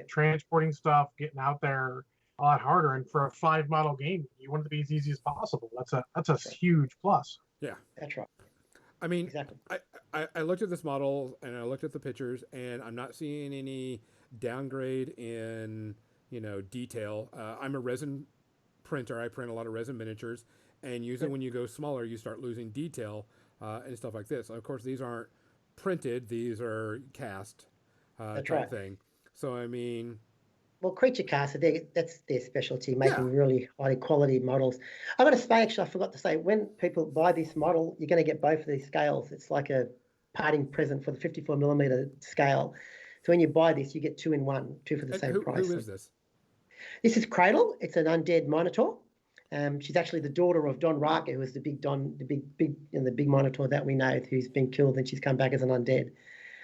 transporting stuff, getting out there a lot harder. And for a 5 model game, you want it to be as easy as possible. That's a huge plus. Yeah, that's right. I mean, exactly. I looked at this model and I looked at the pictures, and I'm not seeing any downgrade in detail. I'm a resin printer. I print a lot of resin miniatures, and usually when you go smaller, you start losing detail and stuff like this. Of course, these aren't printed; these are cast type thing. So I mean, Well, Creature Caster, that's their specialty, Yeah. making really high quality models. I've got to say, actually, I forgot to say, when people buy this model, you're going to get both of these scales. It's like a parting present for the 54mm scale. So when you buy this, you get two in one, two for the And same price. who is this? This is Cradle. It's an undead Minotaur. She's actually the daughter of Don Raka, who was the big Minotaur that we know, who's been killed and she's come back as an undead.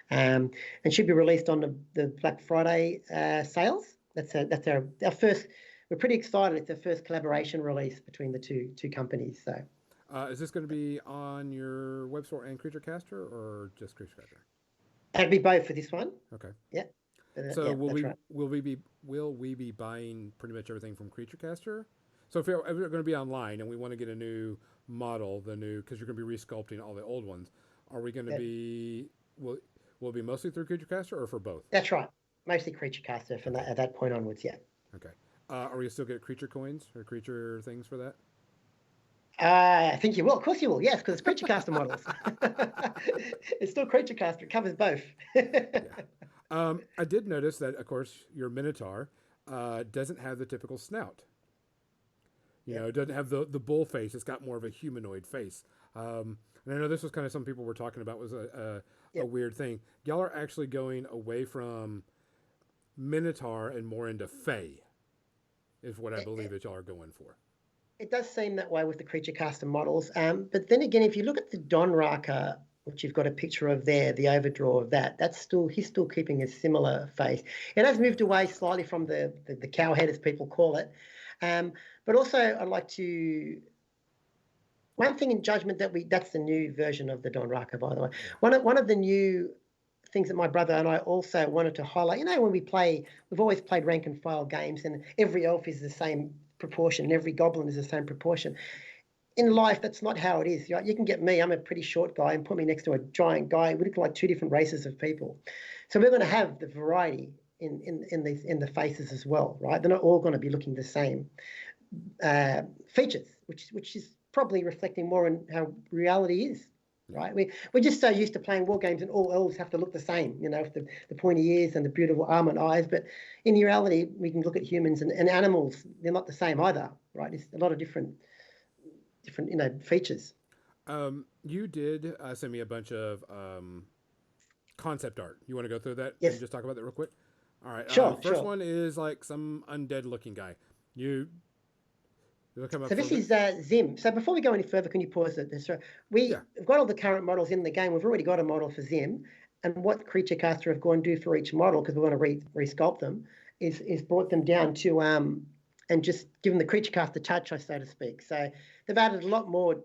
And she'll be released on the Black Friday sales. That's our first. We're pretty excited. It's our first collaboration release between the two companies. So, Is this going to be on your web store and Creature Caster, or just Creature Caster? it'll be both for this one. Okay. Yeah. So yeah, that's right. will we be buying pretty much everything from Creature Caster? So if we're going to be online and we want to get a new model, because you're going to be resculpting all the old ones, are we going to be will it be mostly through Creature Caster or for both? That's right. Mostly Creature Caster from at that point onwards. Yeah. Okay. Are we still get creature coins or creature things for that? I think you will. Of course you will. Yes, because it's Creature Caster models. It's still Creature Caster. It covers both. Yeah. I did notice that, of course, your Minotaur doesn't have the typical snout. You know, it doesn't have the bull face. It's got more of a humanoid face. And I know this was kind of some people were talking about was a weird thing. Y'all are actually going away from Minotaur and more into Fae, is what I believe that y'all are going for. It does seem that way with the Creature Caster models. But then again, if you look at the Don Raka, which you've got a picture of there, the overdraw of that, he's still keeping a similar face. It has moved away slightly from the cow head, as people call it. But also, I'd like to. One thing in Judgement that's the new version of the Don Raka, by the way. One of the new things that my brother and I also wanted to highlight. You know, when we've always played rank and file games, and every elf is the same proportion, and every goblin is the same proportion. In life, that's not how it is. You can get me. I'm a pretty short guy, and put me next to a giant guy. We look like two different races of people. So we're going to have the variety in the faces as well, right? They're not all going to be looking the same. Features, which is probably reflecting more on how reality is, right? We're just so used to playing war games and all elves have to look the same, you know, with the pointy ears and the beautiful armor and eyes. But in reality, we can look at humans and animals; they're not the same either, right? It's a lot of different features. You did send me a bunch of concept art. You want to go through that Yes. and just talk about that real quick? All right. Sure. First one is like some undead looking guy. So this is Zim. So before we go any further, can you pause it? We've got all the current models in the game. We've already got a model for Zim. And what Creature Caster have gone to do for each model, because we want to resculpt them, is brought them down to and just given the Creature Caster touch, so to speak. So they've added a lot more.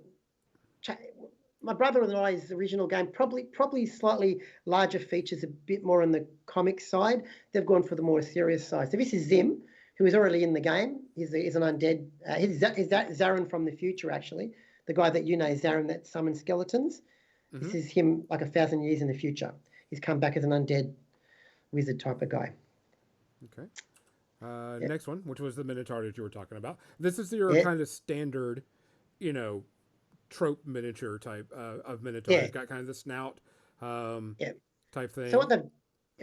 My brother and I's original game, probably slightly larger features, a bit more on the comic side. They've gone for the more serious side. So this is Zim, who is already in the game. He's an undead. He's Zarin from the future, actually. The guy that you know, Zarin, that summons skeletons. Mm-hmm. This is him like 1,000 years in the future. He's come back as an undead wizard type of guy. Okay. Next one, which was the Minotaur that you were talking about. This is your kind of standard, trope miniature type of Minotaur. It's got kind of the snout type thing. So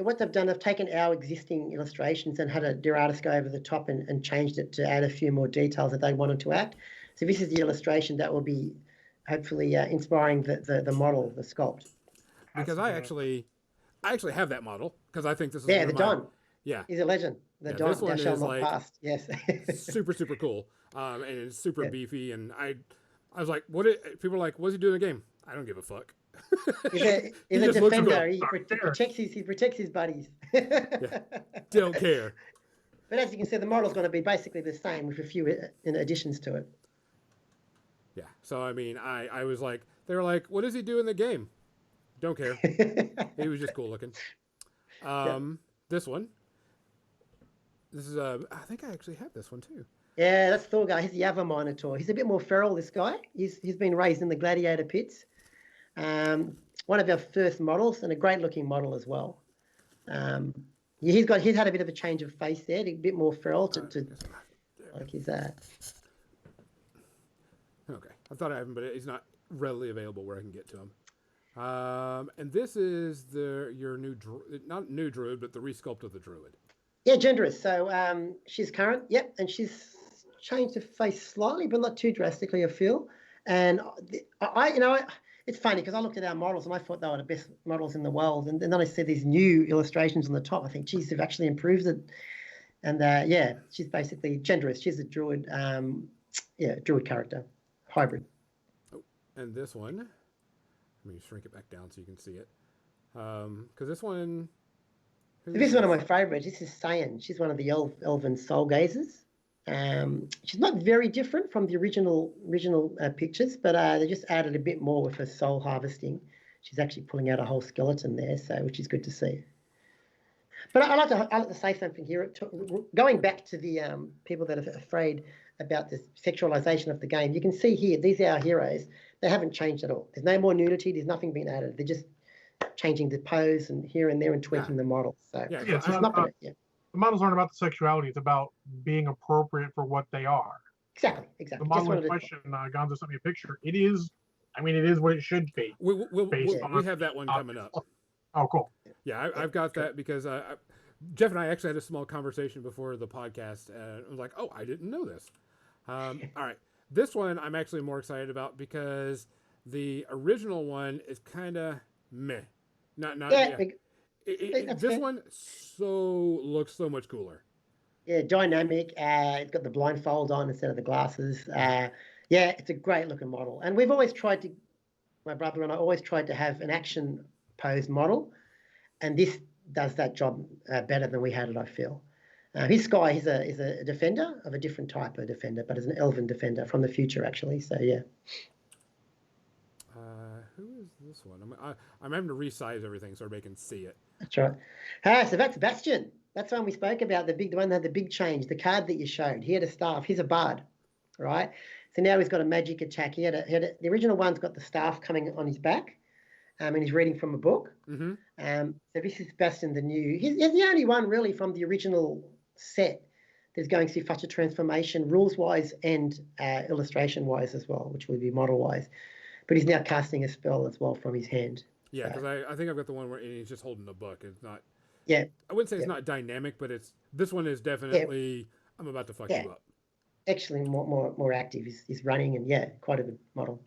what they've done, they've taken our existing illustrations and had a dear artist go over the top and changed it to add a few more details that they wanted to add. So this is the illustration that will be hopefully inspiring the model, the sculpt. Because I actually have that model because I think this is the Don. Yeah, he's a legend. The Don, this one is like past. Yes, super cool, and it's super beefy. And I was like, people are like, what's he doing in the game? I don't give a fuck. He's a defender. He protects his buddies. Don't care. But as you can see, the model's going to be basically the same with a few additions to it. Yeah. So I mean, I was like, they were like, what does he do in the game? Don't care. He was just cool looking. This one. This is I think I actually have this one too. Yeah, that's Thor guy. He's the other Minotaur. He's a bit more feral. This guy. He's been raised in the gladiator pits. One of our first models, and a great looking model as well. He's had a bit of a change of face there, a bit more feral like his. Okay, I thought I have him, but he's not readily available where I can get to him. And this is your new not new druid, but the resculpt of the druid. Yeah, genderist. So she's current. Yep, and she's changed her face slightly, but not too drastically, I feel. And it's funny because I looked at our models and I thought they were the best models in the world, and then I see these new illustrations on the top. I think, geez, they've actually improved it. And yeah, she's basically genderist. She's a druid, druid character, hybrid. Oh, and this one, let me shrink it back down so you can see it. Because this one. So this is one of my favorites. This is Sayan. She's one of the elven soul gazers. She's not very different from the original pictures, but they just added a bit more with her soul harvesting. She's actually pulling out a whole skeleton there, so which is good to see. But I like to say something here. Going back to the people that are afraid about the sexualization of the game, you can see here, these are our heroes. They haven't changed at all. There's no more nudity. There's nothing being added. They're just changing the pose and here and there and tweaking the model. So it's not gonna, the models aren't about the sexuality. It's about being appropriate for what they are. Exactly. The model in question, Gonzo sent me a picture. It is what it should be. We have that one coming up. Oh, cool. Yeah, I've got that because Jeff and I actually had a small conversation before the podcast, and I was like, "Oh, I didn't know this." All right, this one I'm actually more excited about because the original one is kind of meh. This one looks so much cooler. Yeah, dynamic. It's got the blindfold on instead of the glasses. Yeah, it's a great looking model, and we've always tried to. My brother and I always tried to have an action pose model, and this does that job better than we had it, I feel. His guy, he's a defender of a different type of defender, but is an elven defender from the future, actually. So yeah. Who is this one? I'm having to resize everything so everybody can see it. That's right. So that's Bastion. That's one we spoke about, the one that had the big change, the card that you showed. He had a staff. He's a bard, right? So now he's got a magic attack. The original one's got the staff coming on his back, and he's reading from a book. Mm-hmm. So this is Bastion, the new. He's the only one really from the original set that's going through such a transformation, rules-wise and illustration-wise as well, which would be model-wise. But he's now casting a spell as well from his hand. Yeah, because I think I've got the one where he's just holding the book. It's not. Yeah. I wouldn't say it's not dynamic, but this one is definitely. I'm about to fuck you up. Actually, more active. He's running and quite a good model.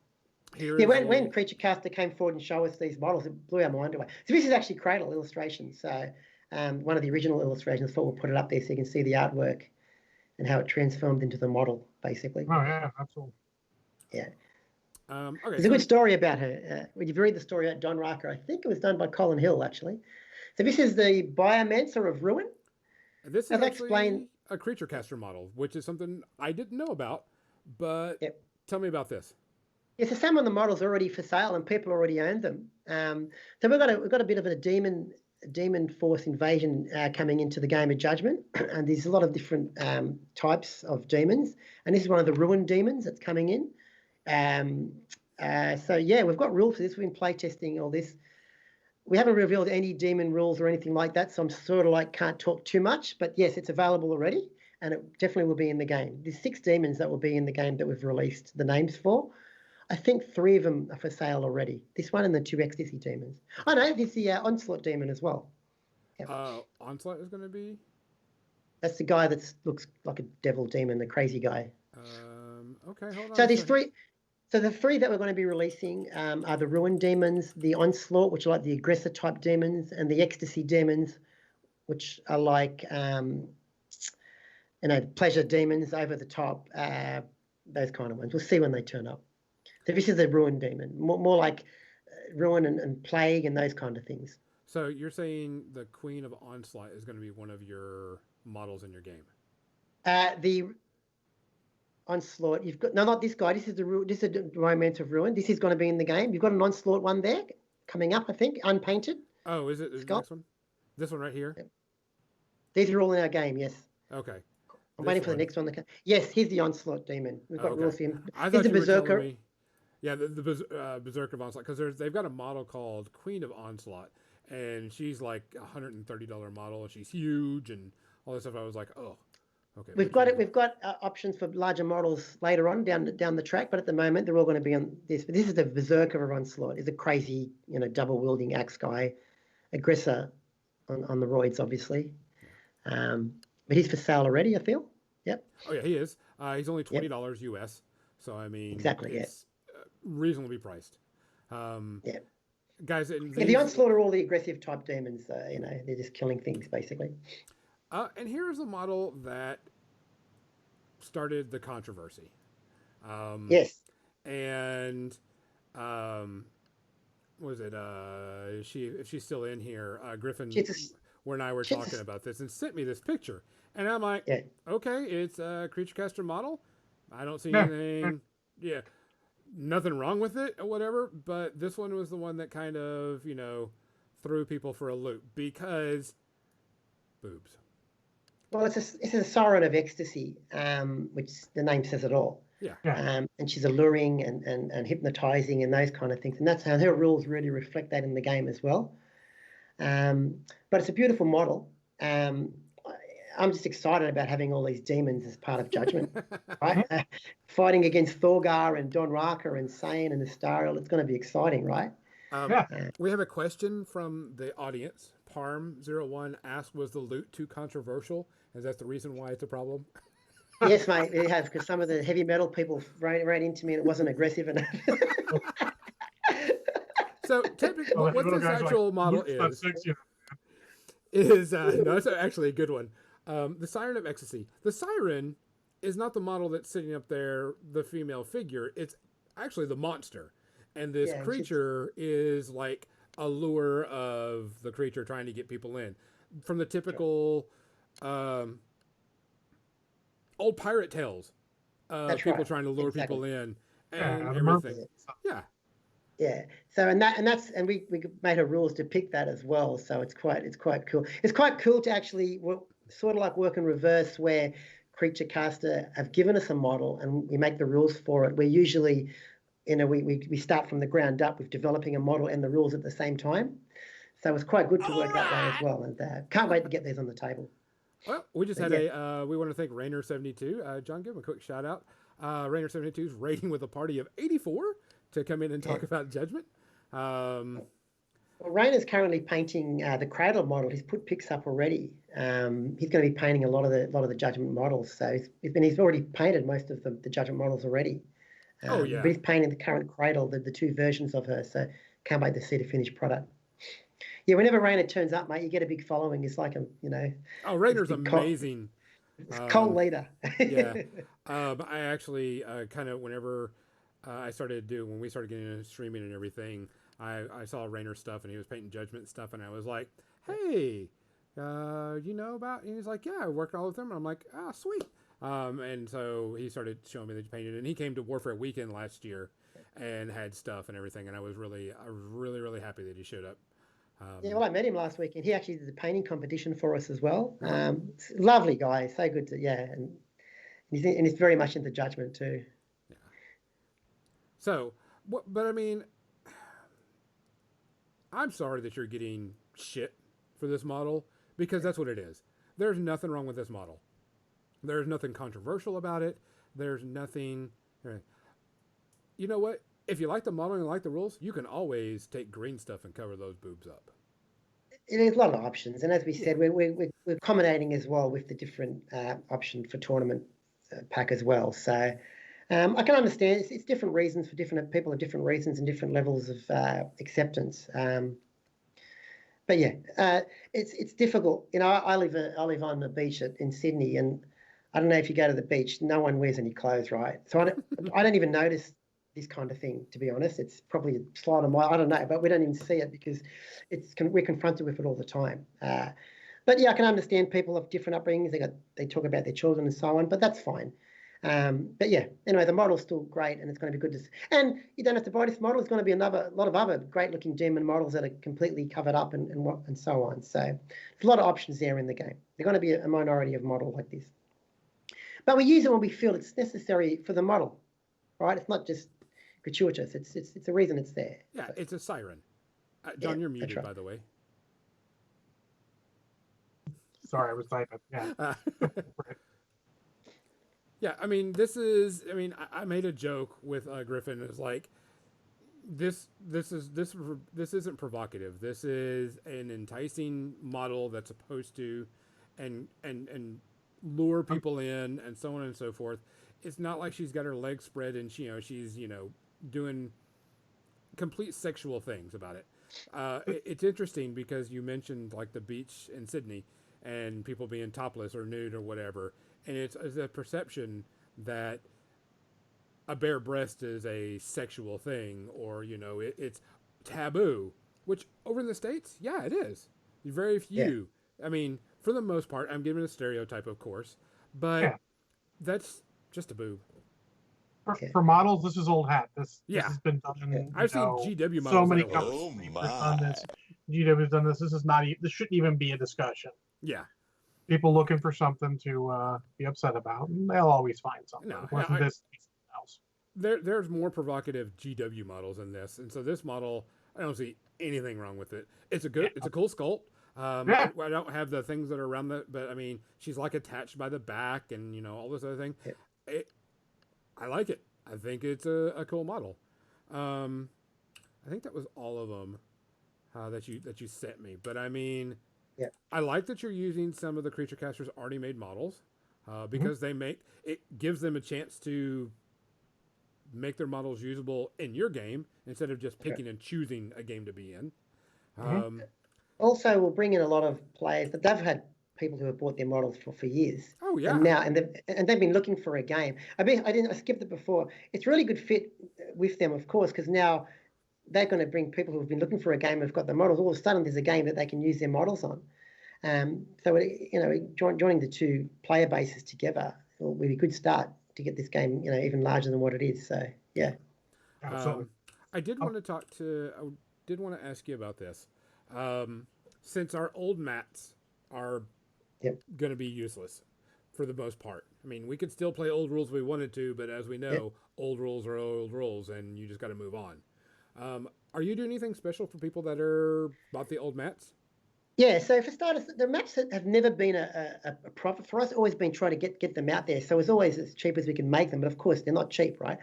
When Creature Caster came forward and showed us these models, it blew our mind away. So this is actually Cradle illustration. So one of the original illustrations. I thought we'll put it up there so you can see the artwork and how it transformed into the model, basically. Oh yeah, absolutely. Yeah. Okay, There's a good story about her. When you read the story about Don Riker, I think it was done by Colin Hill, actually. So this is the Biomancer of Ruin. This is actually a Creature Caster model, which is something I didn't know about. But tell me about this. Yeah, so some of the models are already for sale and people already own them. So we've got a bit of a demon force invasion coming into the game of Judgement, and there's a lot of different types of demons, and this is one of the Ruin demons that's coming in. So yeah, we've got rules for this. We've been playtesting all this. We haven't revealed any demon rules or anything like that, so I'm sort of can't talk too much. But yes, it's available already, and it definitely will be in the game. There's 6 demons that will be in the game that we've released the names for. I think 3 of them are for sale already. This one and the 2 ecstasy demons. Oh no, there's the onslaught demon as well. Onslaught is going to be. That's the guy that looks like a devil demon, the crazy guy. Okay, hold on. So these 3. So the 3 that we're going to be releasing are the Ruin demons, the Onslaught, which are like the aggressor type demons, and the ecstasy demons, which are like pleasure demons over the top, those kind of ones. We'll see when they turn up. So this is a Ruin demon, more like Ruin and Plague and those kind of things. So you're saying the Queen of Onslaught is going to be one of your models in your game? The Onslaught, you've got not this guy. This is the Romance of Ruin. This is going to be in the game. You've got an Onslaught one there coming up, I think, unpainted. Oh, is it the next one? This one right here. Yep. These are all in our game. Yes. Okay. I'm waiting for the next one. Yes, he's the Onslaught demon. We've got rules for him. He's the Berserker. Yeah, the Berserker of Onslaught, because they've got a model called Queen of Onslaught, and she's like $130 model, and she's huge and all this stuff. I was like, oh. Okay, we've got options for larger models later on down the track, but at the moment they're all going to be on this. But this is the Berserker of Onslaught. He's a crazy, double wielding axe guy, aggressor on the roids, obviously. But he's for sale already, I feel. Yep, Oh yeah, he is. He's only yep, $20 US, so I mean exactly. Yeah, it's reasonably priced. Um, yeah. guys, and Yeah, the these onslaught are all the aggressive type demons. They're just killing things basically. and here's a model that started the controversy. Um, Yes, and um, was it she if she's still in here, Griffin, she's a, where and I were she's talking a, about this and sent me this picture, and I'm like, yeah. okay, it's a creature caster model. I don't see Yeah. anything. Yeah, nothing wrong with it or whatever. But this one was the one that kind of threw people for a loop because boobs. Well, it's a siren of ecstasy, which the name says it all. Yeah. Yeah. And she's alluring and hypnotizing and those kind of things. And that's how her rules really reflect that in the game as well. But it's a beautiful model. Um, I'm just excited about having all these demons as part of Judgment, right? Fighting against Thorgar and Don Raka and Sane and Astariel. It's going to be exciting, right? Yeah. We have a question from the audience. Parm01 asked, was the loot too controversial? Is that the reason why it's a problem? Yes, mate, it has, because some of the heavy metal people ran into me and it wasn't aggressive enough. So typically, Well, what little this guys actual like, model "Loot's not is sexy." no, it's actually a good one. The Siren of Ecstasy. The Siren is not the model that's sitting up there, the female figure. It's actually the monster, and this Yeah, creature is like a lure of the creature trying to get people in, from the typical old pirate tales of that's people right. trying to lure Exactly. people in and Yeah, the everything. mercy. Yeah. Yeah. So and we made her rules to pick that as well. So it's quite cool. It's quite cool to actually sort of like work in reverse, where Creature Caster have given us a model and we make the rules for it. We're usually, we start from the ground up with developing a model and the rules at the same time. So it's quite good to work that way as well. And can't wait to get these on the table. Well, we just But had yeah. we want to thank Rainer72. John, give him a quick shout out. Rainer72's rating with a party of 84 to come in and talk about Judgment. Well, Rainer's currently painting the Cradle model. He's put pics up already. He's going to be painting a lot of the Judgment models. So he's already painted most of the Judgment models already. Oh, yeah. But he's painting the current Cradle, the two versions of her. So can't wait to see the finished product. Yeah, whenever Rainer turns up, mate, you get a big following. It's like Oh, Rainer's big amazing. cult leader. Yeah. I actually kind of, whenever when we started getting into streaming and everything, I saw Rainer stuff and he was painting Judgment stuff, and I was like, hey, you know about? And he's like, yeah, I work all with them. And I'm like, ah, sweet. And so he started showing me that he painted, and he came to Warfare Weekend last year and had stuff and everything, and I was really, really happy that he showed up. Yeah, well, I met him last week, and he actually did a painting competition for us as well. Lovely guy, so good to and he's very much into Judgment too. Yeah. So, but I mean, I'm sorry that you're getting shit for this model, because that's what it is. There's nothing wrong with this model. There's nothing controversial about it. There's nothing. You know what? If you like the model and you like the rules, you can always take green stuff and cover those boobs up. There's a lot of options, and as we said, we're accommodating as well with the different option for tournament pack as well. So I can understand it's different reasons for different people have different reasons and different levels of acceptance. But yeah, it's difficult. I live on the beach in Sydney, and I don't know if you go to the beach, no one wears any clothes, right? So I don't even notice this kind of thing, to be honest. It's probably a slide on I don't know, but we don't even see it because we're confronted with it all the time. But yeah, I can understand people of different upbringings. They talk about their children and so on, but that's fine. But yeah, anyway, the model's still great, and it's going to be good to see. And you don't have to buy this model. It's going to be a lot of other great-looking demon models that are completely covered up and so on. So there's a lot of options there in the game. They're going to be a minority of model like this. But we use it when we feel it's necessary for the model, right? It's not just gratuitous. It's a reason it's there. Yeah, so. It's a siren. John, Yeah, you're muted, right. by the way. Sorry, I was typing. Yeah. Yeah, I mean, I made a joke with Griffin. It's like, this isn't provocative. This is an enticing model that's supposed to and lure people in and so on and so forth. It's not like she's got her legs spread and she's doing complete sexual things about it. It's interesting because you mentioned like the beach in Sydney and people being topless or nude or whatever, and it's a perception that a bare breast is a sexual thing, or it's taboo. Which over in the States, yeah, it is. Very few. I mean, for the most part, I'm giving a stereotype, of course, but Yeah. that's just a boob. For models, this is old hat. This Yeah. has been done. I've seen GW so models many that are companies have done this. GW's done this. This is not. This shouldn't even be a discussion. Yeah. People looking for something to be upset about, and they'll always find something. No, Wasn't this something else? There's more provocative GW models in this, and so this model, I don't see anything wrong with it. It's it's a cool sculpt. I don't have the things that are around but I mean, she's like attached by the back, and all this other thing. I like it. I think it's a cool model. I think that was all of them that you sent me. But I mean, I like that you're using some of the Creature Casters already made models because it gives them a chance to make their models usable in your game instead of just picking and choosing a game to be in. Also, we'll bring in a lot of players that they've had people who have bought their models for years. Oh yeah. And they've been looking for a game. I skipped it before. It's really good fit with them, of course, because now they're going to bring people who have been looking for a game and have got the models. All of a sudden, there's a game that they can use their models on. So joining the two player bases together will be a good start to get this game even larger than what it is. So yeah. I did want to ask you about this. Since our old mats are going to be useless for the most part. I mean, we could still play old rules if we wanted to, but as we know, old rules are old rules, and you just got to move on. Are you doing anything special for people that are bought the old mats? Yeah, so for starters, the maps have never been a profit for us. Always been trying to get them out there. So it's always as cheap as we can make them, but of course they're not cheap, right?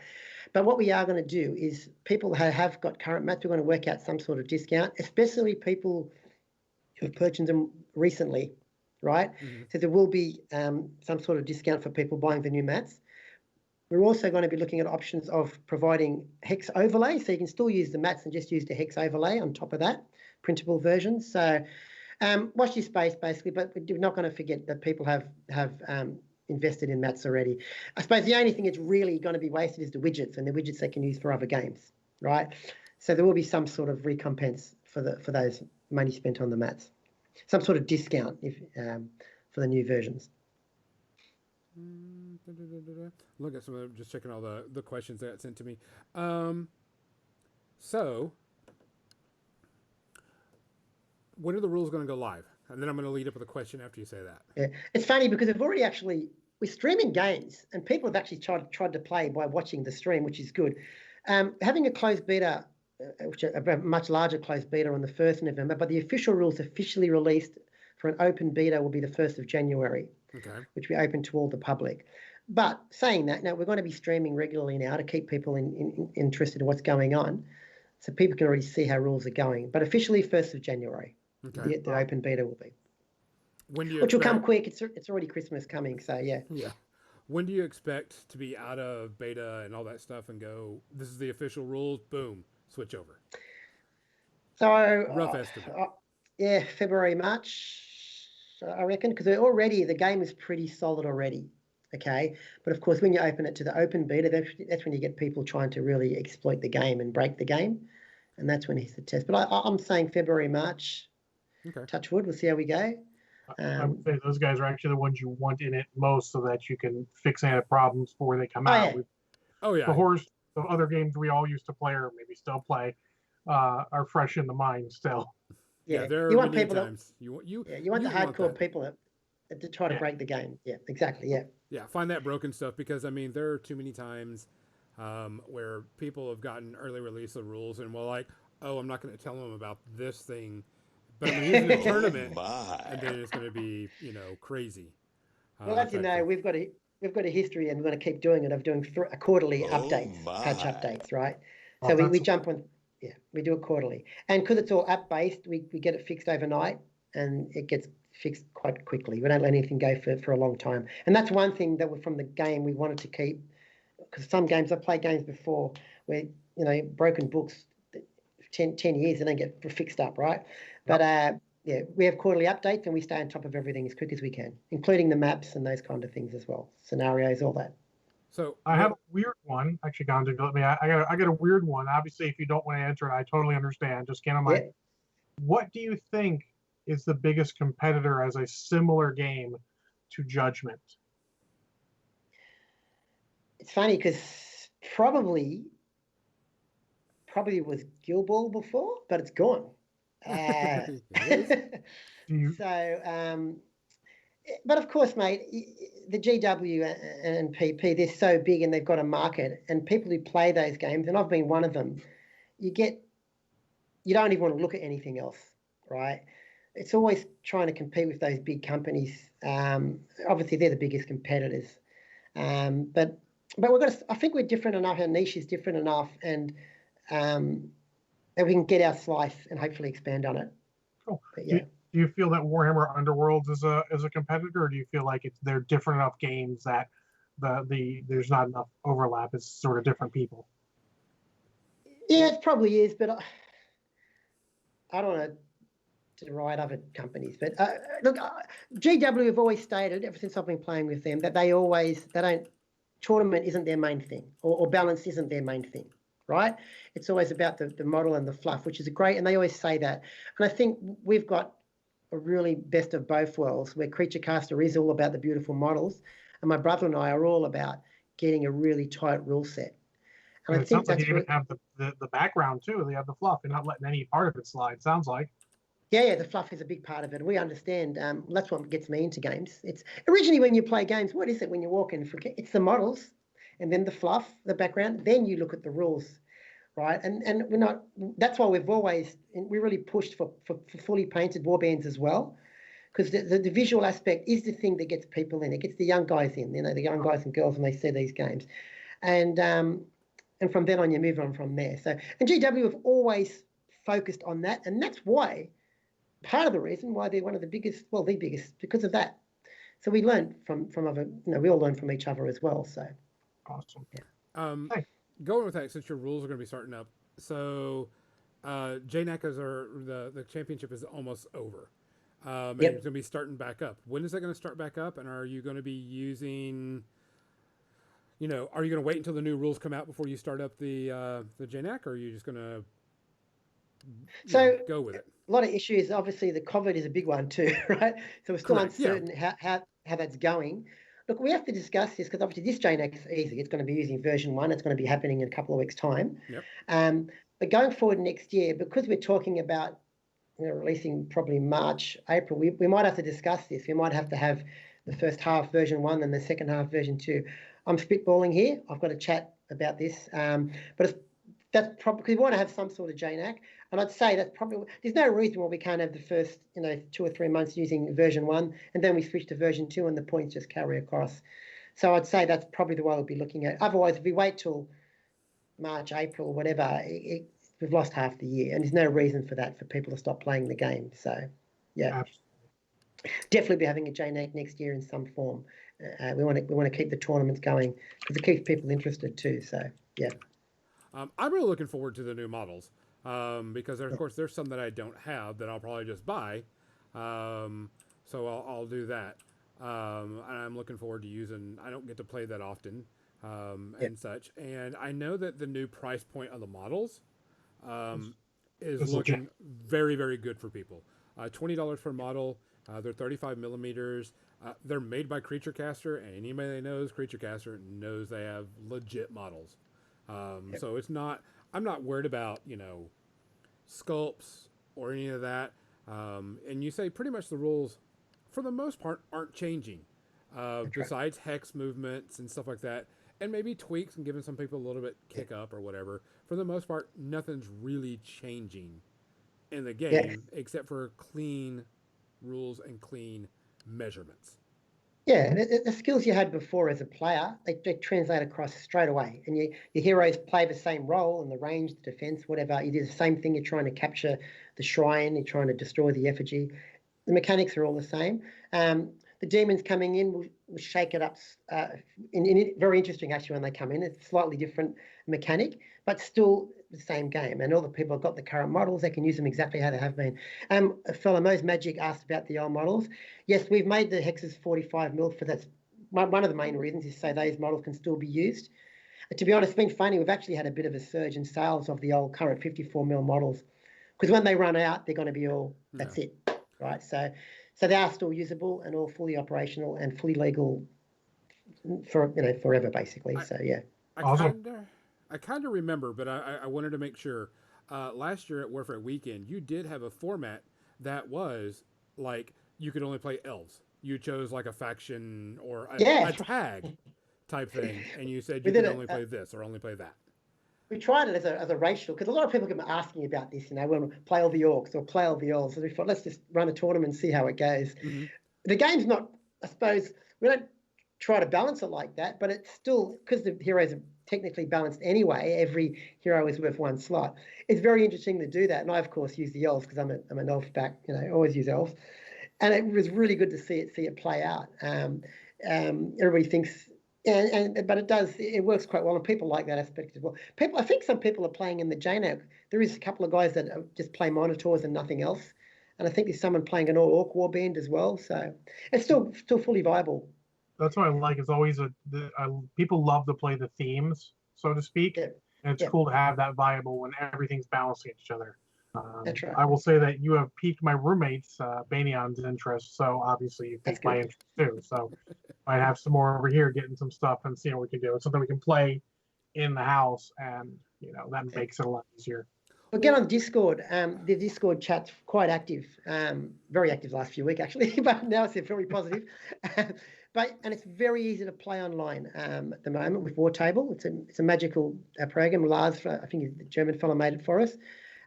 But what we are going to do is people who have got current mats, we're going to work out some sort of discount, especially people who have purchased them recently, right? Mm-hmm. So there will be some sort of discount for people buying the new mats. We're also going to be looking at options of providing hex overlay, so you can still use the mats and just use the hex overlay on top of that, printable version. So watch your space, basically, but we're not going to forget that people have invested in mats already. I suppose the only thing that's really going to be wasted is the widgets, and the widgets they can use for other games, right? So there will be some sort of recompense for those money spent on the mats, some sort of discount for the new versions. Look at some of them, just checking all the questions that got sent to me. So, when are the rules going to go live? And then I'm going to lead up with a question after you say that. Yeah, it's funny because we're streaming games, and people have actually tried to play by watching the stream, which is good. Having a closed beta, which a much larger closed beta on the 1st of November, but the official rules officially released for an open beta will be the 1st of January, which we open to all the public. But saying that, now we're going to be streaming regularly now to keep people interested in what's going on, so people can already see how rules are going. But officially 1st of January, the open beta will be. Which will come quick. It's already Christmas coming, so yeah. Yeah. When do you expect to be out of beta and all that stuff and go, this is the official rules, boom, switch over? So rough estimate. February, March, I reckon, because the game is pretty solid already. Okay, but of course, when you open it to the open beta, that's when you get people trying to really exploit the game and break the game, and that's when it's the test. But I'm saying February, March. Okay. Touch wood. We'll see how we go. I would say those guys are actually the ones you want in it most, so that you can fix any problems before they come out. Yeah. The other games we all used to play or maybe still play are fresh in the mind still. Yeah, there you are want many people times. You want the hardcore people to try to break the game. Yeah, exactly. Yeah. Yeah, find that broken stuff, because I mean there are too many times where people have gotten early release of rules and I'm not going to tell them about this thing, but I'm going to use it in a tournament, and then it's going to be crazy. Well, as you know, we've got a history, and we're going to keep doing it, of doing quarterly updates, patch updates, right? So we jump on, we do it quarterly, and because it's all app based, we get it fixed overnight, and it gets fixed quite quickly. We don't let anything go for a long time. And that's one thing that from the game we wanted to keep, because some games, I've played games before where, broken books, 10 years and then get fixed up, right? But yeah, we have quarterly updates and we stay on top of everything as quick as we can, including the maps and those kind of things as well, scenarios, all that. So I have a weird one. Actually, Gonzo, let me. I got a weird one. Obviously, if you don't want to answer it, I totally understand. Just can't on my. Yeah. What do you think is the biggest competitor as a similar game to Judgment? It's funny because probably was Gill Ball before, but it's gone. But of course, mate, the GW and PP, they're so big and they've got a market, and people who play those games, and I've been one of them, you don't even want to look at anything else, right? It's always trying to compete with those big companies. Obviously, they're the biggest competitors. But I think we're different enough, our niche is different enough, and that we can get our slice and hopefully expand on it. Cool. But, yeah. Do you feel that Warhammer Underworlds is a competitor, or do you feel like they're different enough games that there's not enough overlap? It's sort of different people. Yeah, it probably is, but I don't want to deride other companies. But look, GW have always stated, ever since I've been playing with them, that tournament isn't their main thing, or balance isn't their main thing, right? It's always about the model and the fluff, which is great, and they always say that. And I think we've got a really best of both worlds, where Creature Caster is all about the beautiful models, and my brother and I are all about getting a really tight rule set. And I think that's like you even have the background too. They have the fluff. You're not letting any part of it slide. Sounds like. Yeah, the fluff is a big part of it. We understand. That's what gets me into games. It's originally when you play games, what is it when you walk in? It's the models, and then the fluff, the background. Then you look at the rules, right? And we're not. That's why we really pushed for fully painted warbands as well, because the visual aspect is the thing that gets people in. It gets the young guys in. The young guys and girls when they see these games, and from then on you move on from there. So, and GW have always focused on that, and that's why. Part of the reason why they're one of the biggest, because of that. So we learn from other, we all learn from each other as well. So awesome. Yeah. Going with that, since your rules are going to be starting up, so JNACs the championship is almost over. And it's going to be starting back up. When is that going to start back up? And are you going to be using? Are you going to wait until the new rules come out before you start up the JNAC, or are you just going to go with it? A lot of issues. Obviously, the COVID is a big one too, right? So we're still uncertain how that's going. Look, we have to discuss this because obviously this JNAC is easy. It's going to be using version 1. It's going to be happening in a couple of weeks' time. Yep. But going forward next year, because we're talking about releasing probably March, April, we might have to discuss this. We might have to have the first half version 1 and the second half version 2. I'm spitballing here. I've got to chat about this. But that's probably because we want to have some sort of JNAC. And I'd say that's probably, there's no reason why we can't have the first, 2 or 3 months using version 1, and then we switch to version 2 and the points just carry across. So I'd say that's probably the way we'll be looking at. Otherwise, if we wait till March, April, whatever, we've lost half the year, and there's no reason for that, for people to stop playing the game. So, yeah. Definitely be having a JNAC next year in some form. We want to keep the tournaments going because it keeps people interested too. So, yeah. I'm really looking forward to the new models. Because of course there's some that I don't have that I'll probably just buy, so I'll do that. And I'm looking forward to using. I don't get to play that often, and such. And I know that the new price point on the models is looking very, very good for people. $20 per model. They're 35 millimeters. They're made by Creature Caster, and anybody that knows Creature Caster knows they have legit models. So it's not. I'm not worried about, sculpts or any of that. And you say pretty much the rules, for the most part, aren't changing. Besides hex movements and stuff like that, and maybe tweaks and giving some people a little bit kick up or whatever. For the most part, nothing's really changing in the game except for clean rules and clean measurements. Yeah, the skills you had before as a player, they translate across straight away. And your heroes play the same role in the range, the defense, whatever. You do the same thing. You're trying to capture the shrine. You're trying to destroy the effigy. the mechanics are all the same. The demons coming in will shake it up. Very interesting, actually, when they come in. It's a slightly different mechanic, but still the same game. And all the people have got the current models. They can use them exactly how they have been. A fellow Mo's Magic asked about the old models. Yes, we've made the hexes 45 mil for that. One of the main reasons is so those models can still be used. To be honest, it's been funny. We've actually had a bit of a surge in sales of the old current 54 mil models, because when they run out, they're going to be all, that's it, right? So they are still usable and all fully operational and fully legal for forever, basically. So yeah. I kind of remember, but I wanted to make sure. Last year at Warfare Weekend, you did have a format that was like you could only play elves. You chose like a faction or a tag type thing, and you said you could only play this or only play that. We tried it as a racial, because a lot of people keep asking about this, when we play all the orcs or play all the elves. So we thought, let's just run a tournament and see how it goes. Mm-hmm. The game's not, I suppose, we don't try to balance it like that, but it's still, because the heroes are technically balanced anyway, every hero is worth one slot. It's very interesting to do that. And I, of course, use the elves because I'm an elf back, always use elves. And it was really good to see it play out. Everybody thinks, but it works quite well, and people like that aspect as well. I think some people are playing in the JNAC. There is a couple of guys that just play monitors and nothing else, and I think there's someone playing an all-orc warband as well. So it's still fully viable. That's what I like. It's always people love to play the themes, so to speak, and it's cool to have that viable when everything's balancing each other. That's right. I will say that you have piqued my roommate's Banion's interest, so obviously you piqued my interest too. So I have some more over here getting some stuff and seeing what we can do. It's something we can play in the house, and that makes it a lot easier. Well, get on Discord. The Discord chat's quite active, very active last few weeks actually, but now it's very positive. And it's very easy to play online at the moment with War Table. It's a magical program. Lars, I think the German fellow, made it for us.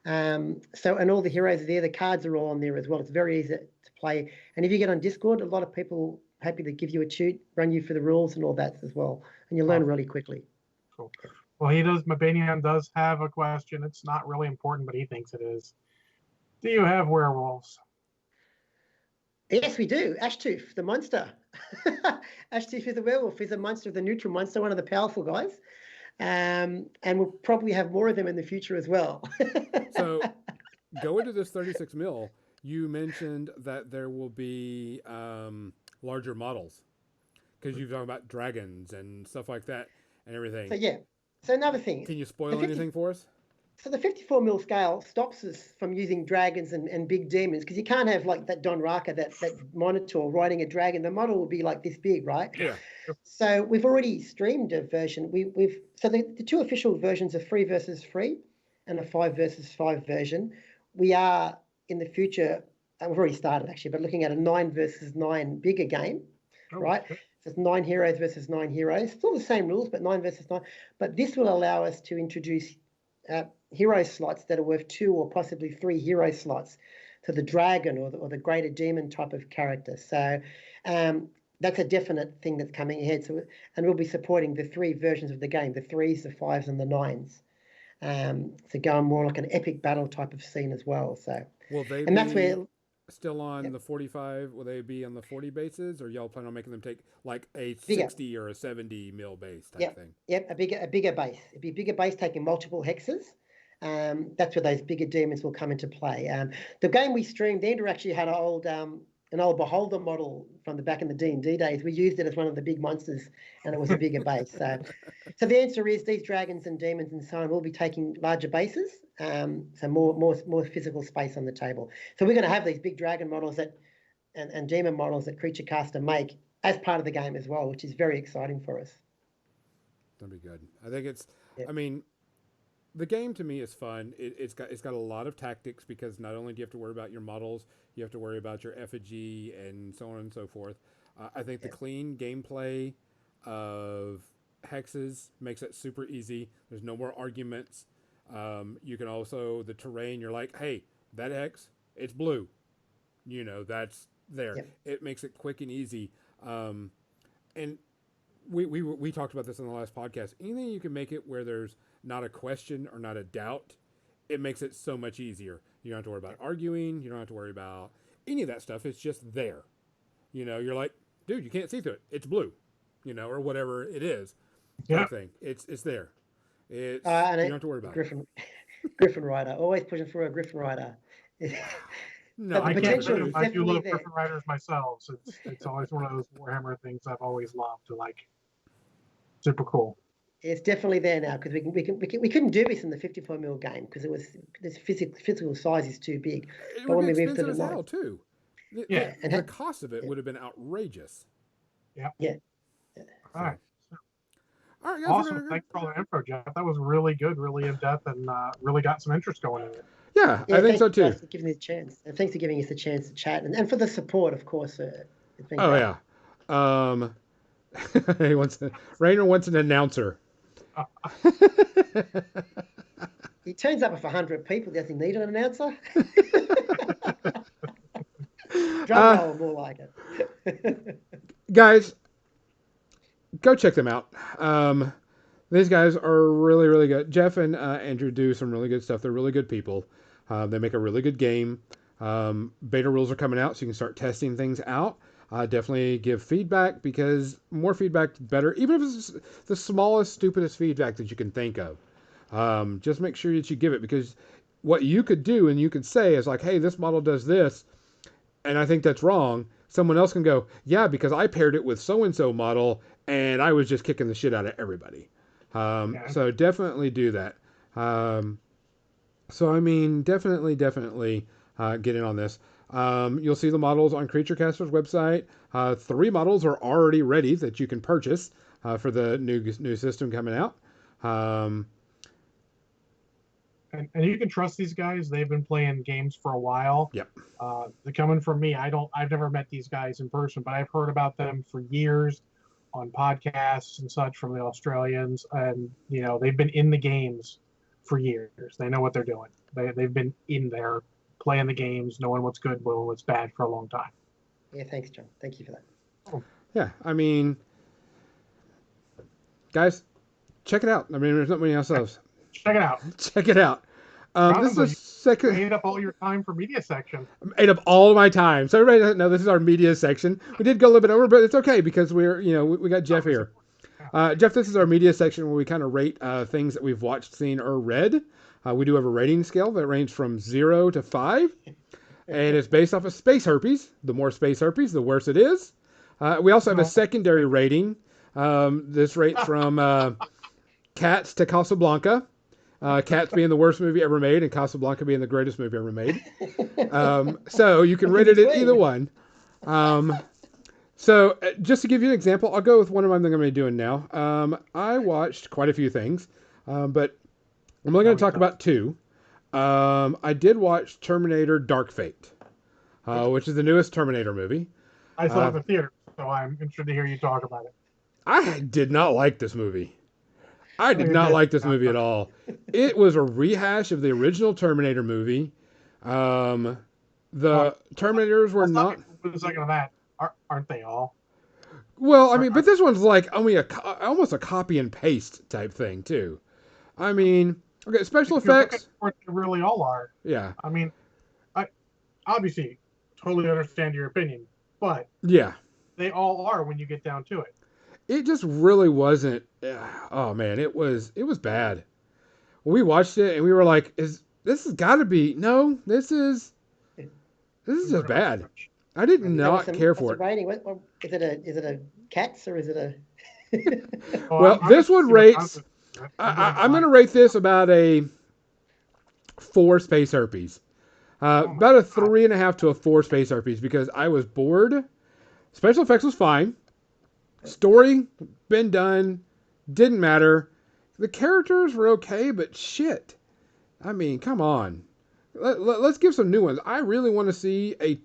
And all the heroes are there. The cards are all on there as well. It's very easy to play. And if you get on Discord, a lot of people are happy to give you a tune, run you for the rules and all that as well. And you learn really quickly. Cool. Well, Mabanian does have a question. It's not really important, but he thinks it is. Do you have werewolves? Yes, we do. Ashtooth, the monster. Ashtooth is a werewolf. He's a monster, the neutral monster, one of the powerful guys. And we'll probably have more of them in the future as well. So, go into this 36 mil. You mentioned that there will be larger models, because you've talked about dragons and stuff like that and everything. So yeah. So another thing. Can you spoil anything for us? So the 54 mil scale stops us from using dragons and big demons, because you can't have like that Don Raka, that monitor riding a dragon. The model will be like this big, right? Yeah. So we've already streamed a version. So the two official versions are 3 versus 3 and a 5 versus 5 version. We are in the future, we've already started actually, but looking at a 9 versus 9 bigger game, right? Okay. So it's 9 heroes versus 9 heroes. Still the same rules, but 9 versus 9. But this will allow us to introduce hero slots that are worth 2 or possibly 3 hero slots to the dragon or the greater demon type of character. So that's a definite thing that's coming ahead. So, and we'll be supporting the 3 versions of the game, the 3s, the 5s, and the 9s. So going more like an epic battle type of scene as well. So will they that's where still on the 45? Will they be on the 40 bases, or y'all plan on making them take like a 60 or a 70 mil base type thing? Yep, a bigger base. It'd be a bigger base taking multiple hexes. That's where those bigger demons will come into play. The game we streamed, Andrew actually had an old Beholder model from the back in the D&D days. We used it as one of the big monsters, and it was a bigger base. So the answer is these dragons and demons and so on will be taking larger bases, so more physical space on the table. So we're going to have these big dragon models and demon models that Creature Caster make as part of the game as well, which is very exciting for us. That'd be good. I think it's. Yeah. I mean, the game to me is fun. It's got a lot of tactics, because not only do you have to worry about your models, you have to worry about your effigy and so on and so forth. I think the clean gameplay of hexes makes it super easy. There's no more arguments. You can also, the terrain, you're like, hey, that hex, it's blue. That's there. Yep. It makes it quick and easy. And we talked about this in the last podcast. Anything you can make it where there's not a question or not a doubt, it makes it so much easier. You don't have to worry about arguing. You don't have to worry about any of that stuff. It's just there. You're like, dude, you can't see through it. It's blue, or whatever it is, Yeah. type thing. It's there. It's And you don't have to worry about it. Griffin Rider, always pushing for a Griffin Rider. No, But the I can't potential believe is I do definitely love there. Griffin Riders myself. So it's always one of those Warhammer things I've always loved. To like, super cool. It's definitely there now because we couldn't do this in the 54 mil game because this physical size is too big. It But would when be we moved to expensive the as hell nine, too. Yeah. and The cost of it would have been outrageous. yeah. All right. All right, guys. Awesome. Thanks for all the info, Jeff. That was really good, really in depth, and really got some interest going in it. Yeah, I think so too. Thanks for giving me the chance, and thanks for giving us the chance to chat, and for the support, of course. It's been Oh great. yeah. Rainer wants an announcer. He turns up with 100 people. Does he need an announcer? Drum roll, more like it. Guys, go check them out. These guys are really, really good. Jeff and Andrew do some really good stuff. They're really good people. They make a really good game. Beta rules are coming out, so you can start testing things out. Definitely give feedback because more feedback, better. Even if it's the smallest, stupidest feedback that you can think of. Just make sure that you give it because what you could do and you could say is like, hey, this model does this, and I think that's wrong. Someone else can go, yeah, because I paired it with so-and-so model, and I was just kicking the shit out of everybody. So definitely do that. Definitely get in on this. You'll see the models on Creaturecaster's website. 3 models are already ready that you can purchase for the new system coming out. And you can trust these guys. They've been playing games for a while. Yep. They're coming from me. I've never met these guys in person, but I've heard about them for years on podcasts and such from the Australians. And, they've been in the games for years. They know what they're doing. They've been in there playing the games, knowing what's good, knowing what's bad for a long time. Yeah, thanks, John. Thank you for that. Oh. Yeah, guys, check it out. There's not many else. Check it out. Check it out. This is the second. Ate up all your time for media section. Ate up all of my time. So everybody doesn't know this is our media section. We did go a little bit over, but it's okay because we got Jeff here. Jeff, this is our media section where we kind of rate things that we've watched, seen, or read. We do have a rating scale that ranges from 0 to 5, and it's based off of space herpes. The more space herpes, the worse it is. We also have a secondary rating. This rates from Cats to Casablanca. Cats being the worst movie ever made, and Casablanca being the greatest movie ever made. So you can rate it at either one. So just to give you an example, I'll go with one of them I'm going to be doing now. I watched quite a few things, but I'm only going to talk about 2. I did watch Terminator Dark Fate, which is the newest Terminator movie. I saw it in the theater, so I'm interested to hear you talk about it. I did not like this movie. I did not like this movie at all. It was a rehash of the original Terminator movie. The Terminators were not... Wait a second on that. Aren't they all? Well, but this one's like only almost a copy and paste type thing, too. Okay, special effects... They really all are. Yeah. I obviously totally understand your opinion, but yeah, they all are when you get down to it. It just really wasn't. Oh man, it was bad. We watched it and we were like, this has got to be this is just bad. I did not care for it. Rating? Is it a Cats or is it a? Well, this one rates. I'm going to rate this about a 4 space herpes. About a 3.5 to a 4 space herpes because I was bored. Special effects was fine. Story, been done, didn't matter. The characters were okay, but shit. Come on. Let's give some new ones. I really want to see a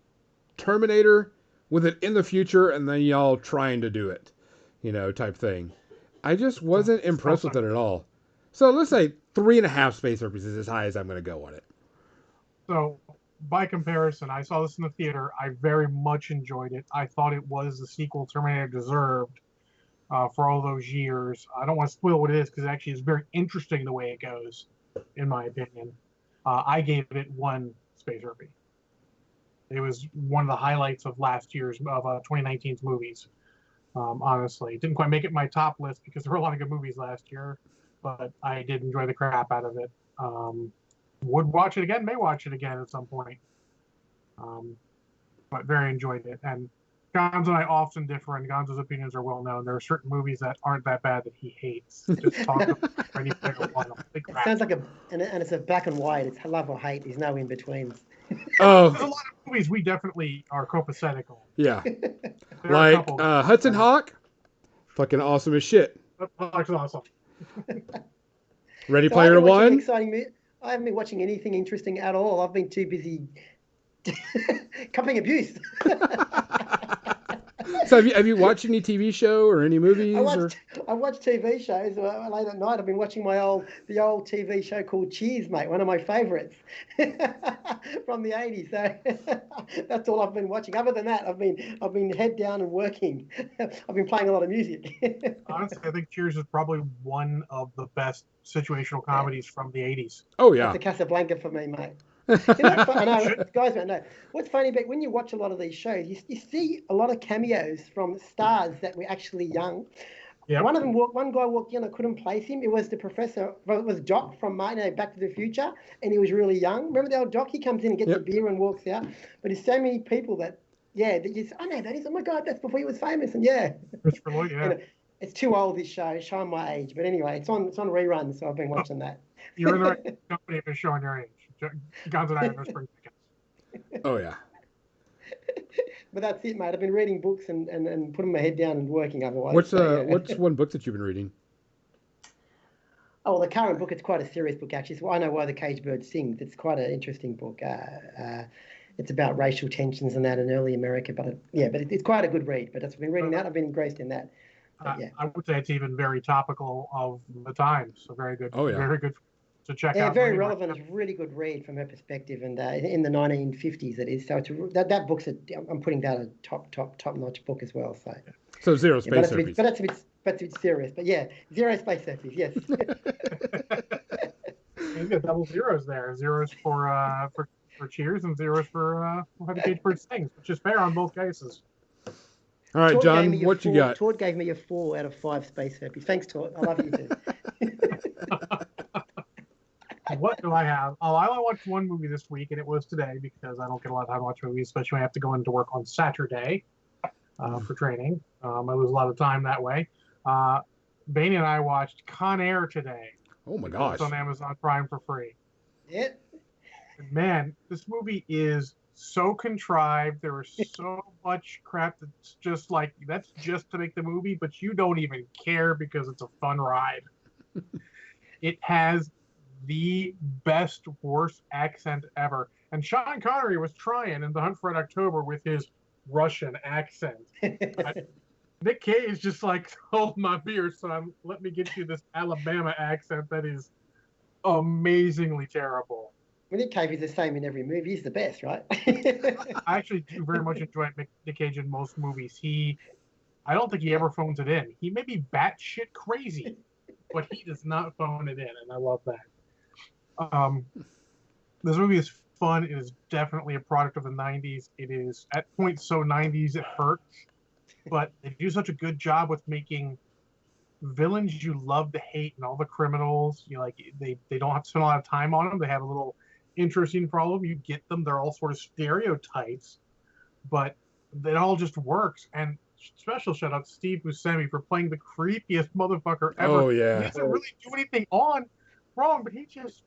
Terminator with it in the future and then y'all trying to do it, type thing. I just wasn't impressed with it at all. So let's say 3.5 space herpes is as high as I'm going to go on it. So by comparison, I saw this in the theater. I very much enjoyed it. I thought it was the sequel Terminator deserved for all those years. I don't want to spoil what it is because it actually is very interesting the way it goes, in my opinion. I gave it 1 space herpes. It was one of the highlights of 2019's movies. Honestly, didn't quite make it my top list because there were a lot of good movies last year, but I did enjoy the crap out of it. Would watch it again, may watch it again at some point. But very enjoyed it. And Gonzo and I often differ, and Gonzo's opinions are well known. There are certain movies that aren't that bad that he hates. Just talk about Ready Player One. It sounds like and it's a black and white. It's love or hate. There's no in betweens. Oh, There's a lot of movies we definitely are copacetic on. yeah. There are a Like couple. Hudson Hawk, fucking awesome as shit. Hawk's awesome. Ready So I Player haven't been watching One. exciting I haven't been watching anything interesting at all. I've been too busy cupping abuse. So have you watched any TV show or any movies? I watch TV shows late at night. I've been watching the old TV show called Cheers, mate. One of my favourites from the '80s. So that's all I've been watching. Other than that, I've been head down and working. I've been playing a lot of music. Honestly, I think Cheers is probably one of the best situational comedies from the '80s. Oh yeah, That's the Casablanca for me, mate. I know, guys don't know. What's funny about when you watch a lot of these shows, you see a lot of cameos from stars that were actually young. Yep. One guy walked in, I couldn't place him. It was the professor. Well, it was Doc from Back to the Future, and he was really young. Remember the old Doc? He comes in and gets a beer and walks out. But there's so many people that you say, I know that is. Oh my God, that's before he was famous. And Christopher Lloyd, yeah. It's too old, this show. It's showing my age. But anyway, it's on reruns, so I've been watching that. You're in the right company if it's showing your age. Gonzo and I are spring tickets. oh yeah. But that's it, mate. I've been reading books and putting my head down and working otherwise. What's one book that you've been reading? Oh, well, the current book, it's quite a serious book, actually. So I Know Why the Caged Bird Sings. It's quite an interesting book. It's about racial tensions and that in early America. But it's quite a good read. But I've been reading that. I've been engrossed in that. I would say it's even very topical of the times. So very good. Oh, yeah. Very good to check out. Yeah, very relevant. It's a really good read from her perspective. And in the 1950s, it is. So that book's I'm putting that a top-notch book as well. So Zero Space Herpes. But it's a bit serious. But yeah, Zero Space Herpes, yes. You've got double zeros there. Zeros for Cheers and zeros for How the Caged Bird Sings, which is fair on both cases. All right, John, what you got? Todd gave me a 4 out of 5 space herpes. Thanks, Todd. I love you too. What do I have? Oh, I only watched one movie this week, and it was today because I don't get a lot of time to watch movies, especially when I have to go into work on Saturday for training. I lose a lot of time that way. Bainey and I watched Con Air today. Oh my gosh! It's on Amazon Prime for free. Yeah. Man, this movie is so contrived. There was so much crap that's just like, that's just to make the movie, but you don't even care because it's a fun ride. It has the best, worst accent ever. And Sean Connery was trying in The Hunt for Red October with his Russian accent. Nick Cage is just like, hold my beer, son. Let me get you this Alabama accent that is amazingly terrible. Nick Cage is the same in every movie. He's the best, right? I actually do very much enjoy Nick Cage in most movies. I don't think he ever phones it in. He may be batshit crazy, but he does not phone it in, and I love that. This movie is fun. It is definitely a product of the 90s. It is, at points, so 90s it hurts, but they do such a good job with making villains you love to hate and all the criminals. They don't have to spend a lot of time on them. They have a little interesting problem. You get them. They're all sort of stereotypes, but it all just works. And special shout out to Steve Buscemi for playing the creepiest motherfucker ever. Oh yeah. He doesn't really do anything wrong, but he's just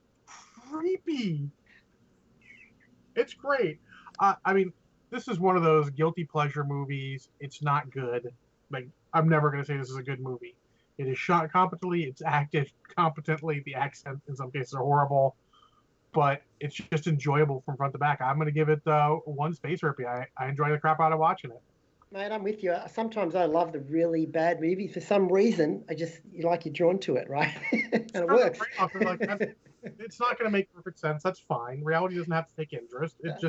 creepy. It's great. I mean, this is one of those guilty pleasure movies. It's not good. Like, I'm never going to say this is a good movie. It is shot competently. It's acted competently. The accent in some cases are horrible, but it's just enjoyable from front to back. I'm going to give it 1 space herpy. I enjoy the crap out of watching it. Mate, I'm with you. Sometimes I love the really bad movies. For some reason, you're drawn to it, right? And it works. It's not going to make perfect sense. That's fine. Reality doesn't have to take interest. It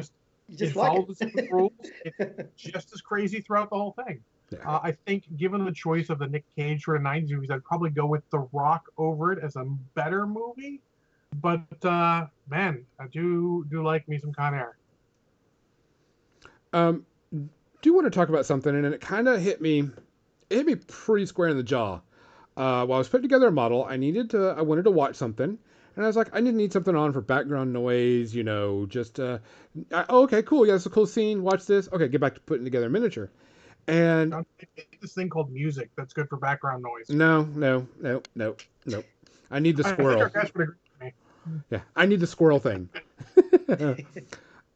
like follows the rules. It's just as crazy throughout the whole thing. Yeah. I think, given the choice of the Nick Cage sort of 90s movies, I'd probably go with The Rock over it as a better movie. But man, I do like me some Con Air. Um, do want to talk about something, and it kind of hit me. It hit me pretty square in the jaw. While I was putting together a model, I wanted to watch something, and I was like, I need something on for background noise, just, oh, okay, cool, yeah, it's a cool scene, watch this, okay, get back to putting together a miniature. And This thing called music that's good for background noise. no, no, no, no, no. I need the I think our squirrel. guys would agree with me. Yeah, I need the squirrel thing.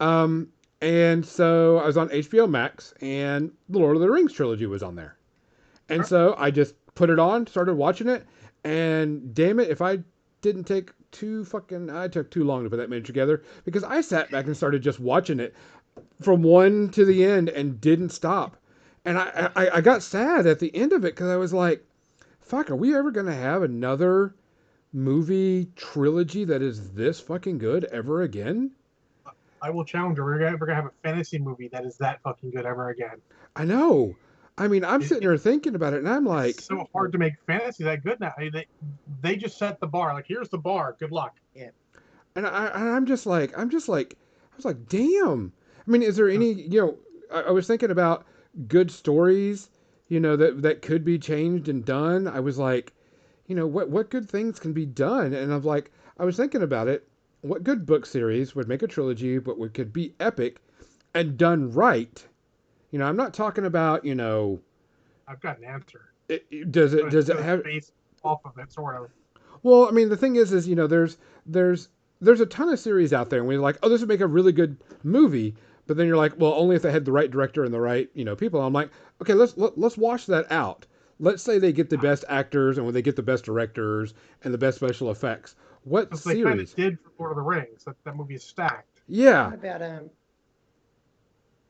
um, and so I was on HBO Max, and the Lord of the Rings trilogy was on there. And so I just put it on, started watching it, and damn it, if I didn't take I took too long to put that miniature together because I sat back and started just watching it from one to the end and didn't stop. And I got sad at the end of it because I was like, fuck, are we ever going to have another movie trilogy that is this fucking good ever again? I will challenge her. We're gonna have a fantasy movie that is that fucking good ever again. I know. I mean, I'm It- sitting there thinking about it and I'm like, It's so hard to make fantasy that good now. They just set the bar. Like, here's the bar. Good luck. and I'm just like, I was like, damn. I mean, is there any, I was thinking about good stories, that could be changed and done. I was like, what good things can be done? And I'm like, I was thinking about it. What good book series would make a trilogy, but could be epic and done right? I'm not talking about, I've got an answer. does it have based off of it, sort of. Well, I mean, the thing is, there's there's a ton of series out there, and we're like, oh, this would make a really good movie. But then you're like, well, only if they had the right director and the right, people. And I'm like, okay, let's wash that out. Let's say they get the best actors and when they get the best directors and the best special effects. What Because they kind of series? did for Lord of the Rings. That movie is stacked. Yeah.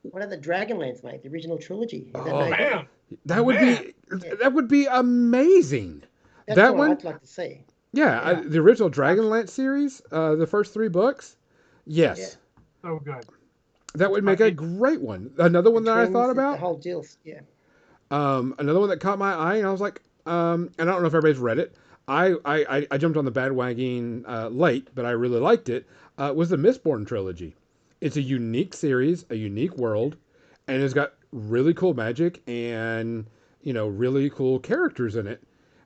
What about the Dragonlance, mate? The original trilogy. Is that Oh, no good? Man, That would Man. be that would be amazing. That's That what one, I'd like to see. yeah, Yeah. the original Dragonlance series, the first 3 books, yes. so good. That would make a great one. Another one The that I twins, thought the about, whole deal. Yeah. another one that caught my eye, and I was like, and I don't know if everybody's read it. I jumped on the bandwagon late, but I really liked it. Was the Mistborn trilogy. It's a unique series, a unique world, and it's got really cool magic and really cool characters in it.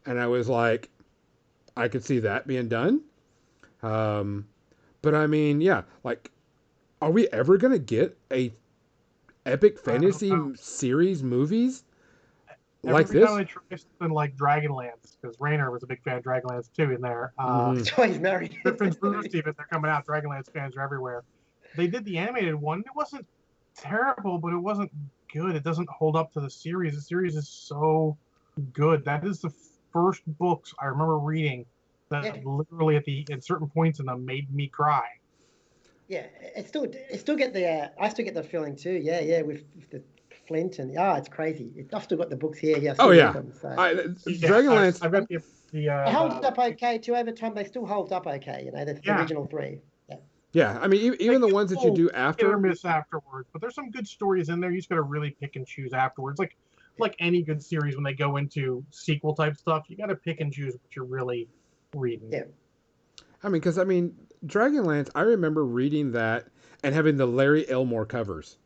And I was like, I could see that being done. Um, but I mean, yeah, like, are we ever gonna get a epic I don't fantasy know. series movies like Every this? time they try something like Dragonlance, because Rainer was a big fan of Dragonlance too in there. Mhm. That's why he's married. Griffin's Roost, even they're coming out. Dragonlance fans are everywhere. They did the animated one. It wasn't terrible, but it wasn't good. It doesn't hold up to the series. The series is so good. That is the first books I remember reading that Yeah. literally at certain points in them made me cry. Yeah, it still get the I still get the feeling too. Yeah, yeah, with the Flint and it's crazy. I've still got the books here. Yeah, I've Oh still yeah, read them, so. Dragonlance. I've got the It holds up okay too. Over time, they still hold up okay. The Yeah. original 3. Yeah, I mean, even the Like, ones that you do hit or after. miss afterwards, but there's some good stories in there. You just got to really pick and choose afterwards. Like any good series, when they go into sequel type stuff, you got to pick and choose what you're really reading. Yeah. I mean, because Dragonlance. I remember reading that and having the Larry Elmore covers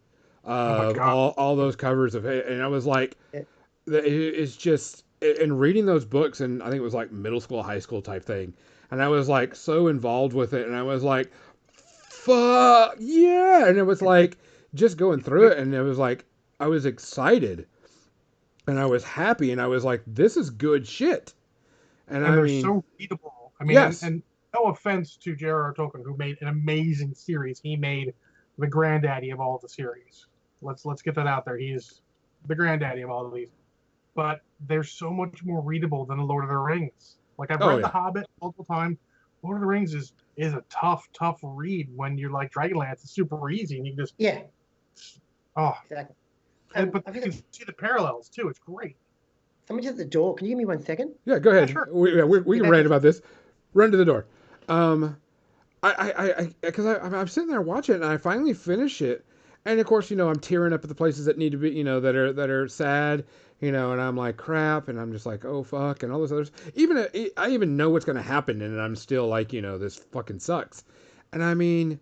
of God. all those covers of it, and I was like, Yeah. it's just and reading those books, and I think it was like middle school, high school type thing, and I was like so involved with it, and I was like, fuck yeah, and it was like just going through it, and it was like I was excited, and I was happy, and I was like, this is good shit, and And I they're mean, so readable. I mean, yes. and no offense to J.R.R. Tolkien, who made an amazing series. He made the granddaddy of all the series. Let's get that out there. He's the granddaddy of all of these. But they're so much more readable than The Lord of the Rings. Like, I've Oh, read yeah. The Hobbit multiple times. Lord of the Rings is a tough read when you're like Dragonlance. It's super easy, and you can just Yeah, exactly. but I've you got can see the parallels too. It's great. someone's at the door. Can you give me 1 second? Yeah, go ahead. sure. We can back rant in- about this. Run to the door. Because I'm sitting there watching it, and I finally finish it, and of course, I'm tearing up at the places that need to be, that are sad, and I'm like crap, and I'm just like, oh fuck, and all this others. Even I even know what's gonna happen, and I'm still like, this fucking sucks. And I mean,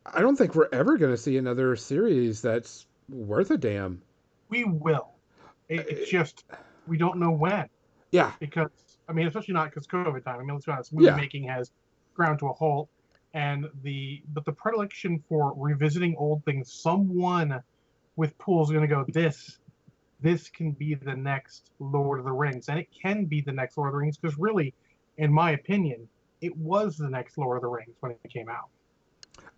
I don't think we're ever going to see another series that's worth a damn. We will. It's just we don't know when. Yeah, Because I mean, especially not because COVID time. I mean, let's be honest, movie yeah. making has ground to a halt, and the predilection for revisiting old things. Someone with pool is going to go, this can be the next Lord of the Rings, and it can be the next Lord of the Rings because really, in my opinion, it was the next Lord of the Rings when it came out.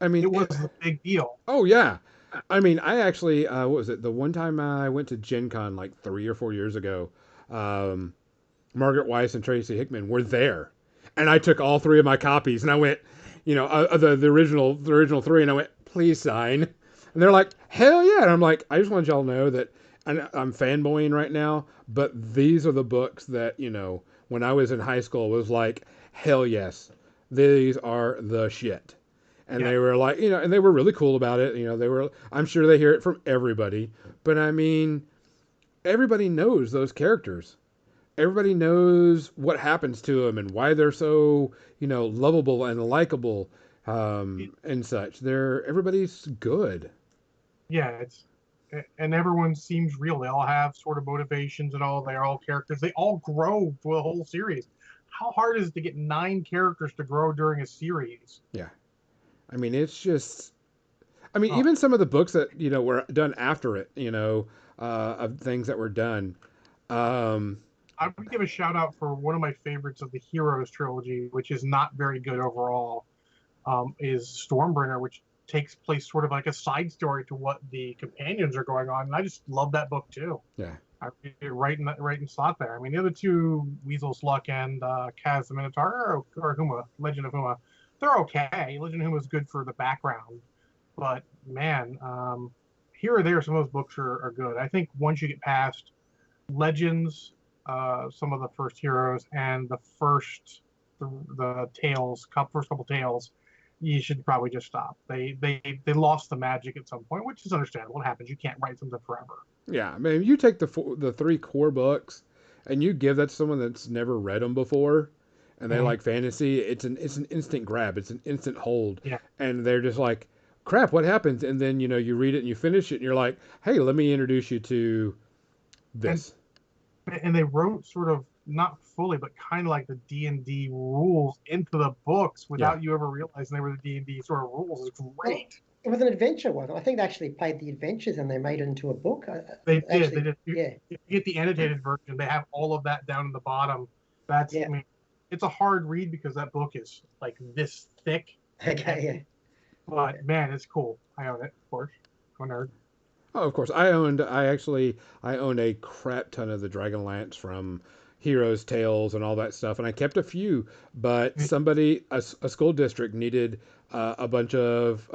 I mean, It was the big deal. oh yeah. I mean, I actually, what was it? The one time I went to Gen Con like 3 or 4 years ago, um, Margaret Weiss and Tracy Hickman were there, and I took all three of my copies, and I went, the original three, and I went, please sign, and they're like, hell yeah, and I'm like, I just want y'all to know that I'm fanboying right now, but these are the books that when I was in high school was like, hell yes, these are the shit. And Yeah, they were like, and they were really cool about it. I'm sure they hear it from everybody, but I mean, everybody knows those characters. Everybody knows what happens to them and why they're so, lovable and likable, it, and such. Everybody's good. yeah. It's and everyone seems real. They all have sort of motivations and all. They're all characters. They all grow through a whole series. How hard is it to get 9 characters to grow during a series? Yeah. I mean, it's just, I mean, Oh, even some of the books that, were done after it, of things that were done. Um, I would give a shout out for one of my favorites of the Heroes trilogy, which is not very good overall, is Stormbringer, which takes place sort of like a side story to what the companions are going on. And I just love that book too. yeah. I read it right in slot there. I mean, the other two, Weasel's Luck and Kaz the Minotaur, or Huma, Legend of Huma, they're okay. Legend of Huma is good for the background, but man, here or there, some of those books are good. I think once you get past Legends, some of the first Heroes, and the tales, first couple tales, you should probably just stop. They lost the magic at some point, which is understandable. It happens. You can't write something forever. Yeah. I mean, you take the three core books and you give that to someone that's never read them before and they Mm-hmm. like fantasy, it's an instant grab. It's an instant hold. Yeah, And they're just like, crap, what happens? And then, you read it and you finish it and you're like, hey, let me introduce you to and this. and they wrote sort of not fully, but kind of like the D&D rules into the books Yeah. without you ever realizing they were the D&D sort of rules. It's Well, great. it was an adventure one. I think they actually played the adventures and they made it into a book. They did. Actually, They did. yeah, If you get the annotated version, they have all of that down in the bottom. That's, I yeah. mean, it's a hard read because that book is like this thick and Okay, yeah. heavy. But man, it's cool. I own it, of course. I'm a nerd. Oh, of course. I owned a crap ton of the Dragonlance from Heroes Tales and all that stuff, and I kept a few. But a school district needed a bunch of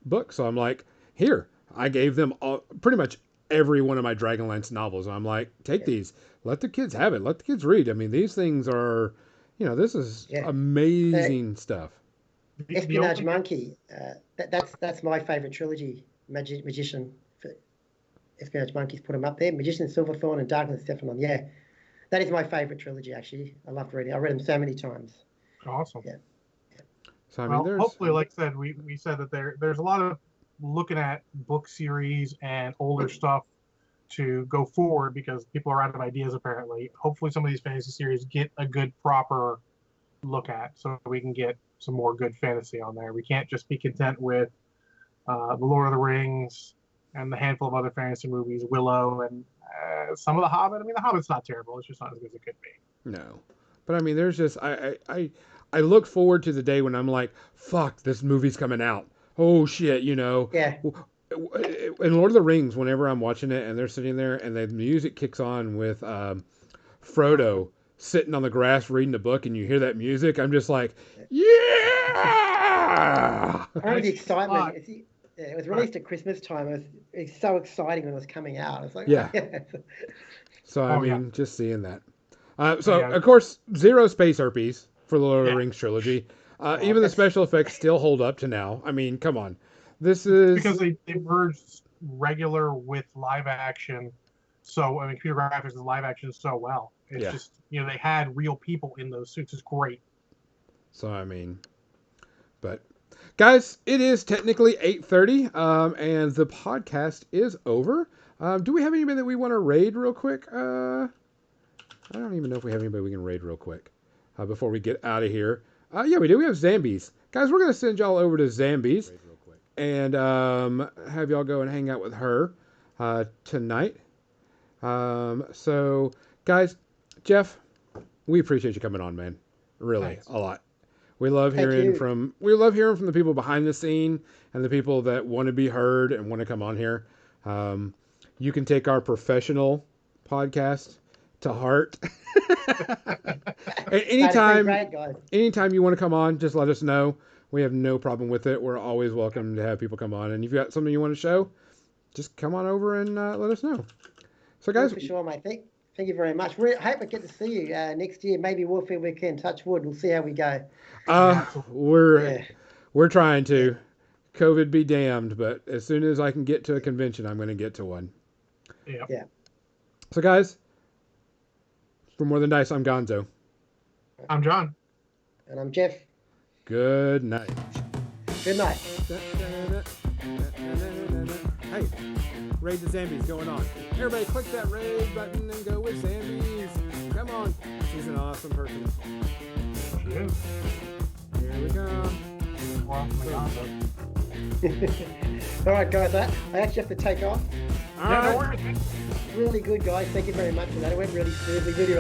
books, so I'm like, here. I gave them pretty much every one of my Dragonlance novels. And I'm like, take Yeah, these, let the kids have it, let the kids read. I mean, these things are, this is yeah. The amazing stuff. The Espionage only Monkey. That's my favorite trilogy. Magician. Espionage Monkeys put them up there. Magician, Silverthorn, and Darkness Stephanon. Yeah, that is my favorite trilogy. Actually, I loved reading. I read them so many times. awesome. Yeah, So I mean, Well, there's hopefully, like I said, we said that there's a lot of looking at book series and older stuff to go forward because people are out of ideas apparently. Hopefully, some of these fantasy series get a good proper look at so we can get some more good fantasy on there. We can't just be content with the Lord of the Rings and the handful of other fantasy movies, Willow and some of the Hobbit. I mean, the Hobbit's not terrible; it's just not as good as it could be. No, but I mean, there's just I look forward to the day when I'm like, fuck, this movie's coming out. Oh shit, yeah. In Lord of the Rings, whenever I'm watching it and they're sitting there and the music kicks on with Frodo sitting on the grass reading a book and you hear that music, I'm just like, yeah, I remember the Nice excitement. spot. Yeah, it was released at Christmas time. It was so exciting when it was coming out. It's like, yeah. yeah, So I Oh yeah, mean, just seeing that. oh So yeah, of course, zero space herpes for the Lord of the yeah. Rings trilogy. oh, Even the that's special effects still hold up to now. I mean, come on, this It's because is they merged regular with live action. So I mean, computer graphics is live action so well. It's yeah. just they had real people in those suits. It's great. So I mean, but Guys, it is technically 8:30, and the podcast is over. Do we have anybody that we want to raid real quick? I don't even know if we have anybody we can raid real quick before we get out of here. Yeah, we do. We have Zambies. Guys, we're going to send y'all over to Zambies and have y'all go and hang out with her tonight. So, guys, Jeff, we appreciate you coming on, man. Really, Thanks. a lot. We love Thank hearing you. from the people behind the scene and the people that want to be heard and want to come on here. You can take our professional podcast to heart. Anytime, Great, guys. anytime you want to come on, just let us know. We have no problem with it. We're always welcome to have people come on. And if you got something you want to show, just come on over and let us know. So, guys, For sure, mate. Thank you very much. I hope I get to see you next year. Maybe Warfield Weekend. Touch wood. We'll see how we go. we're trying to. COVID be damned, but as soon as I can get to a convention, I'm going to get to one. Yeah. So, guys, for More Than Dice, I'm Gonzo. I'm John. And I'm Jeff. Good night. Good night. Hey, raid the Zambies going on. Everybody click that raid button and go with Zambies. Come on. She's an awesome person. Yeah. Here we come. Well, my God. All right, guys. I actually have to take off. All Yeah, no right. worries. Really good, guys. Thank you very much for that. It went really smoothly. Really